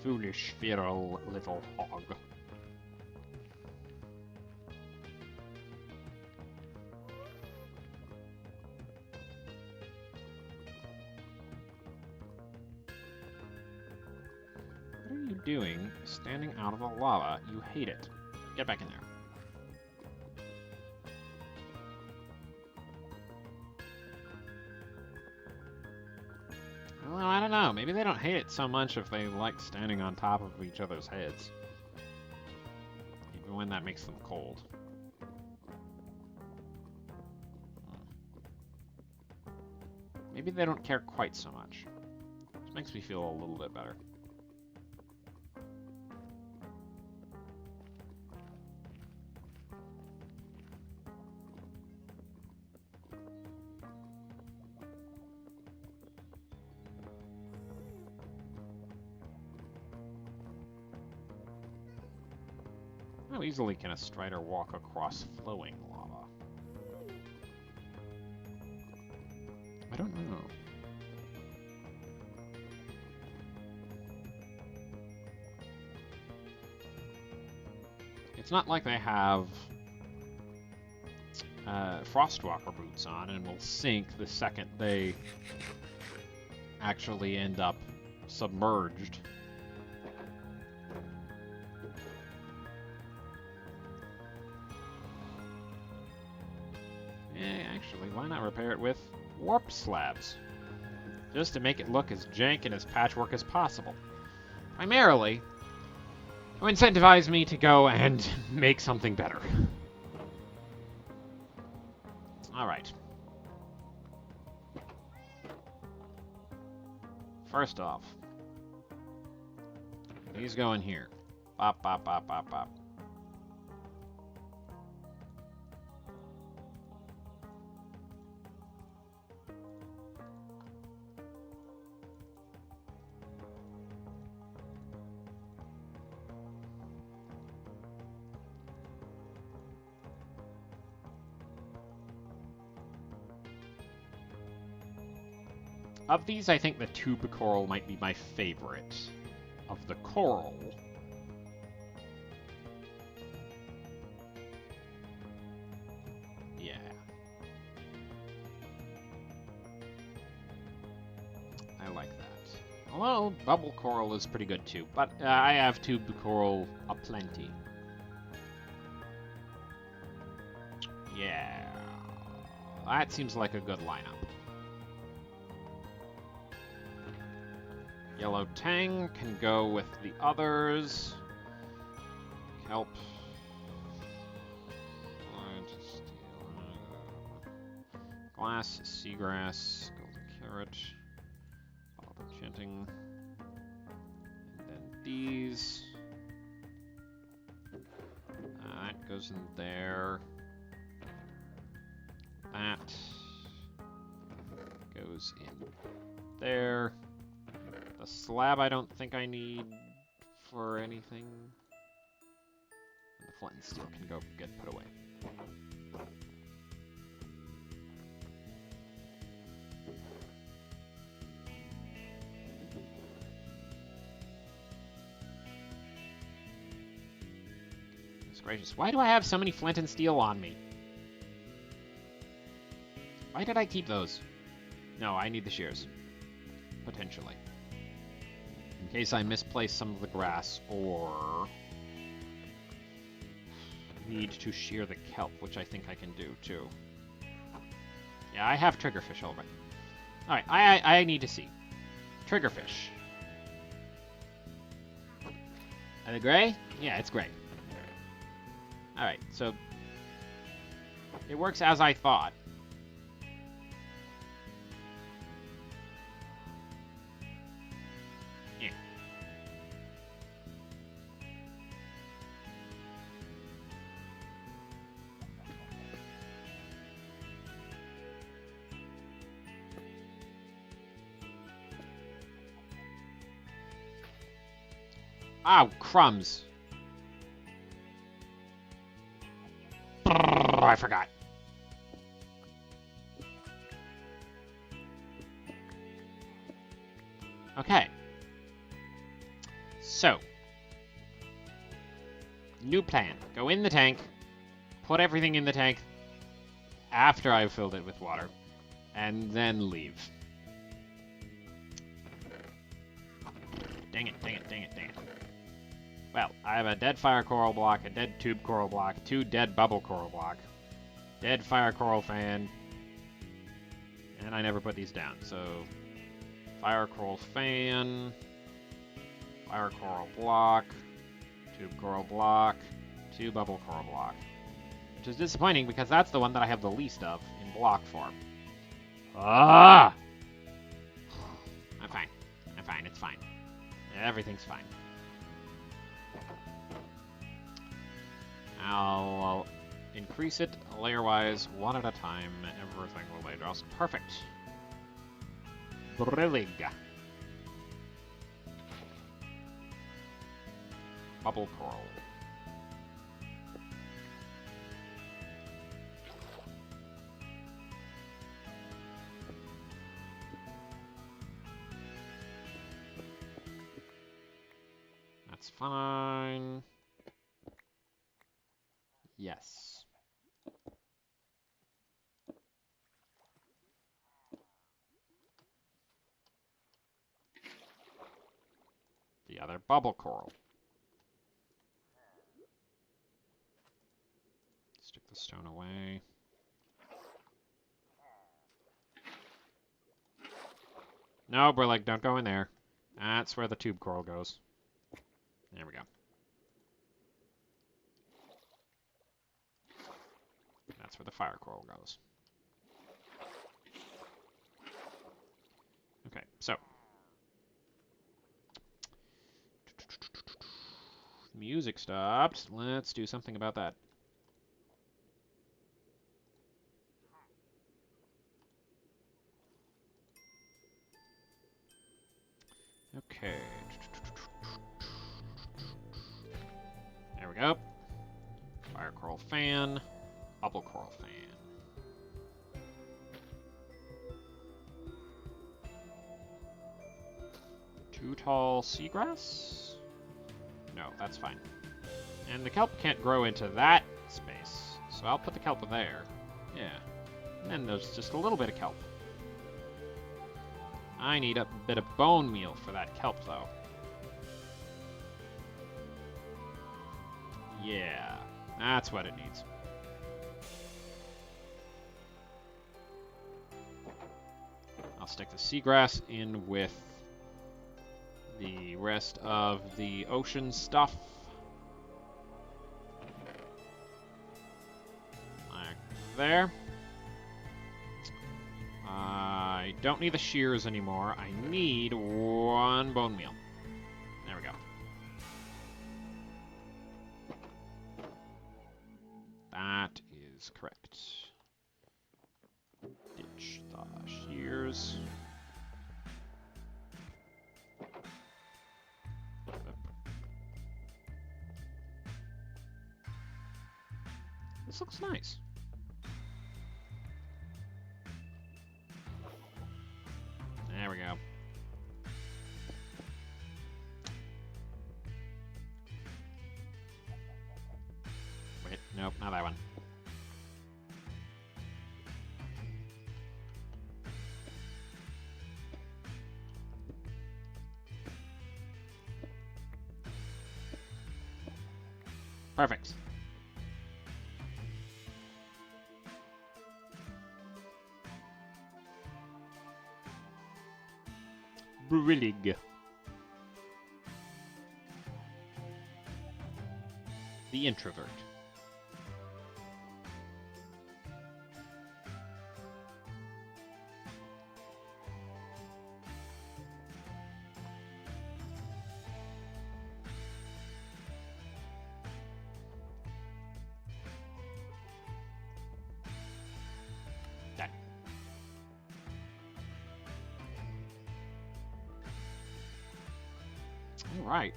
Foolish, feral little hog. What are you doing standing out of the lava? You hate it. Get back in there. Well, I don't know. Maybe they don't hate it so much if they like standing on top of each other's heads. Even when that makes them cold. Maybe they don't care quite so much. This makes me feel a little bit better. How easily can a strider walk across flowing lava? I don't know. It's not like they have Frostwalker boots on and will sink the second they actually end up submerged. Actually, why not repair it with warp slabs? Just to make it look as jank and as patchwork as possible. Primarily, to incentivize me to go and make something better. Alright. First off, these go in here. Bop, bop, bop, bop, bop. Of these, I think the tube coral might be my favorite. Of the coral. Yeah. I like that. Although, bubble coral is pretty good too. But I have tube coral aplenty. Yeah. That seems like a good lineup. Yellow tang can go with the others. Kelp. Glass, seagrass, golden carrot, enchanting. And then these. That goes in there. That goes in there. The slab I don't think I need for anything. flint and steel can go get put away. Goodness gracious. Why do I have so many flint and steel on me? Why did I keep those? No, I need the shears. Potentially. In case I misplace some of the grass, or need to shear the kelp, which I think I can do, too. Yeah, I have triggerfish already. Alright, I need to see. Triggerfish. Are they gray? Yeah, it's gray. Alright, so it works as I thought. Oh, crumbs. Brrr, I forgot. Okay. So. New plan. Go in the tank. Put everything in the tank after I've filled it with water. And then leave. Dang it, dang it, dang it, dang it. Well, I have a dead fire coral block, a dead tube coral block, 2 dead bubble coral block, dead fire coral fan, and I never put these down. So, fire coral fan, fire coral block, tube coral block, 2 bubble coral block. Which is disappointing because that's the one that I have the least of in block form. Ah! I'm fine. I'm fine. It's fine. Everything's fine. I'll increase it layer-wise, one at a time. Everything will lay drops. Perfect. Brillig. Bubble coral. That's fine. Yes. The other bubble coral. Stick the stone away. No, Brillig, don't go in there. That's where the tube coral goes. There we go. That's where the fire coral goes. Okay, so. Music stopped. Let's do something about that. Okay. There we go. Fire coral fan. Bubble coral fan. Too tall seagrass? No, that's fine. And the kelp can't grow into that space, so I'll put the kelp there. Yeah. And then there's just a little bit of kelp. I need a bit of bone meal for that kelp, though. Yeah, that's what it needs. I'll stick the seagrass in with the rest of the ocean stuff. Like there. I don't need the shears anymore. I need 1 bone meal. There we go. That is correct. Ditch the shears. This looks nice. There we go. Wait, nope, not that one. Perfect. Brillig. The introvert. Okay. All right.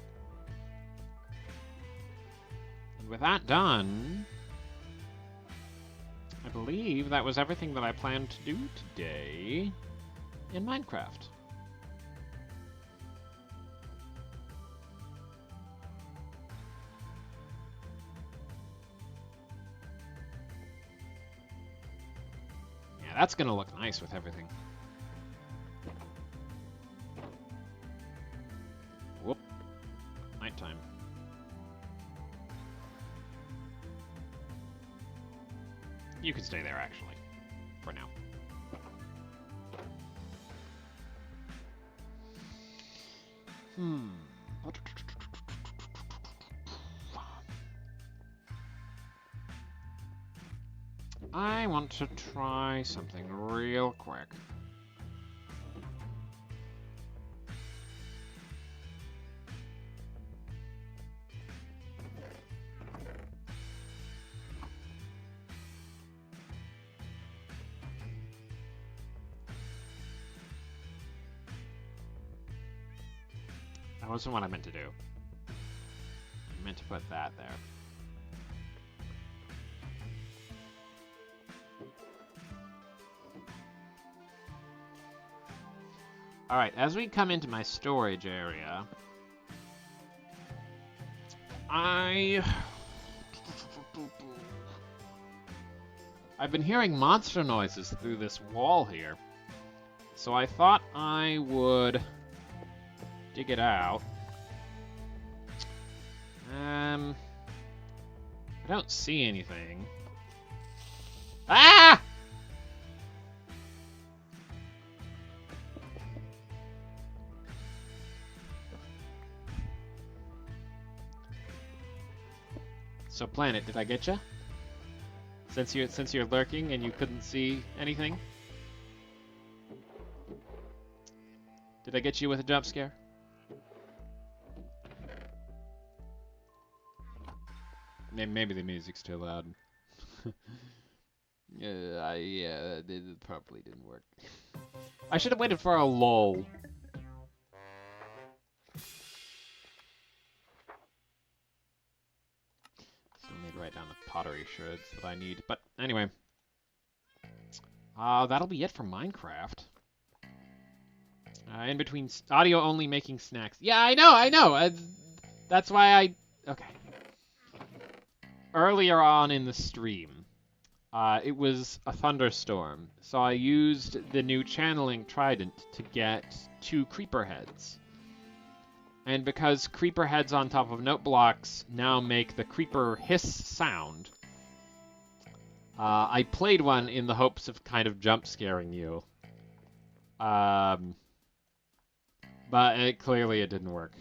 And with that done, I believe that was everything that I planned to do today in Minecraft. Yeah, that's gonna look nice with everything. Whoop. Nighttime. You can stay there, actually, for now. I want to try something real quick. That wasn't what I meant to do. I meant to put that there. Alright, as we come into my storage area, I've been hearing monster noises through this wall here, so I thought I would dig it out. I don't see anything. Ah! So Planet, did I get you? Since you're lurking and you couldn't see anything? Did I get you with a jump scare? Maybe the music's too loud. Yeah, it probably didn't work. I should have waited for a lull. Still need to write down the pottery shards that I need. But anyway, that'll be it for Minecraft. In between audio only making snacks. Yeah, I know. That's why okay. Earlier on in the stream, it was a thunderstorm, so I used the new channeling trident to get 2 creeper heads. And because creeper heads on top of note blocks now make the creeper hiss sound, I played one in the hopes of kind of jump scaring you. But clearly it didn't work.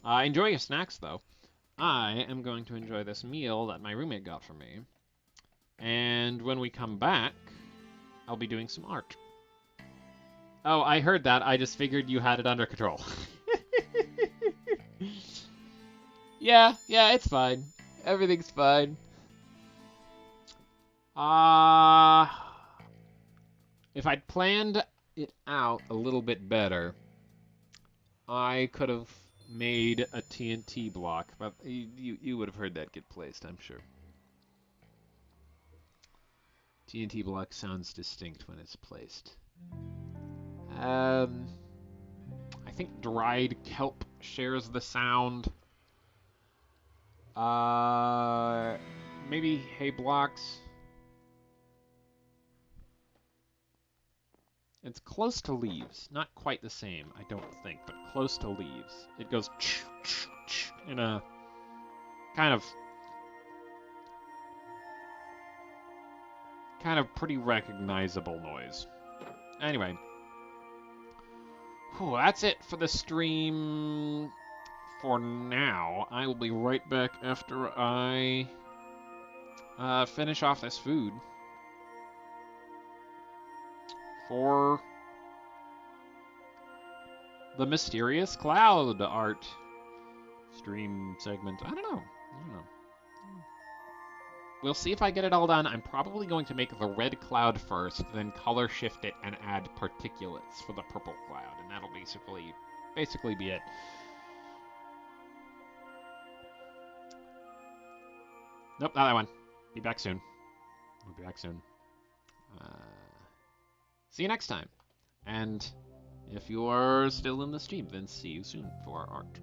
Enjoy your snacks, though. I am going to enjoy this meal that my roommate got for me. And when we come back, I'll be doing some art. Oh, I heard that. I just figured you had it under control. Yeah, it's fine. Everything's fine. If I'd planned it out a little bit better, I could have made a TNT block, but you would have heard that get placed, I'm sure. TNT block sounds distinct when it's placed. I think dried kelp shares the sound. Maybe hay blocks. It's close to leaves. Not quite the same, I don't think, but close to leaves. It goes in a kind of pretty recognizable noise. Anyway, that's it for the stream for now. I will be right back after I finish off this food for the mysterious cloud art stream segment. I don't know. We'll see if I get it all done. I'm probably going to make the red cloud first, then color shift it and add particulates for the purple cloud, and that'll basically be it. Nope, not that one. Be back soon. I'll be back soon. See you next time. And if you are still in the stream, then see you soon for our art.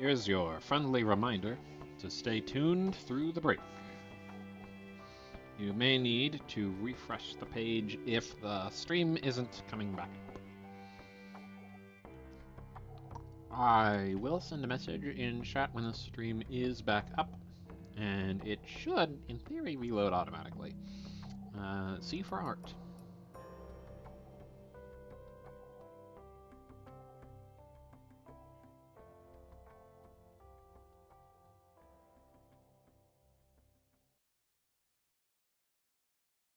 Here's your friendly reminder to stay tuned through the break. You may need to refresh the page if the stream isn't coming back. I will send a message in chat when the stream is back up, and it should, in theory, reload automatically. C for art.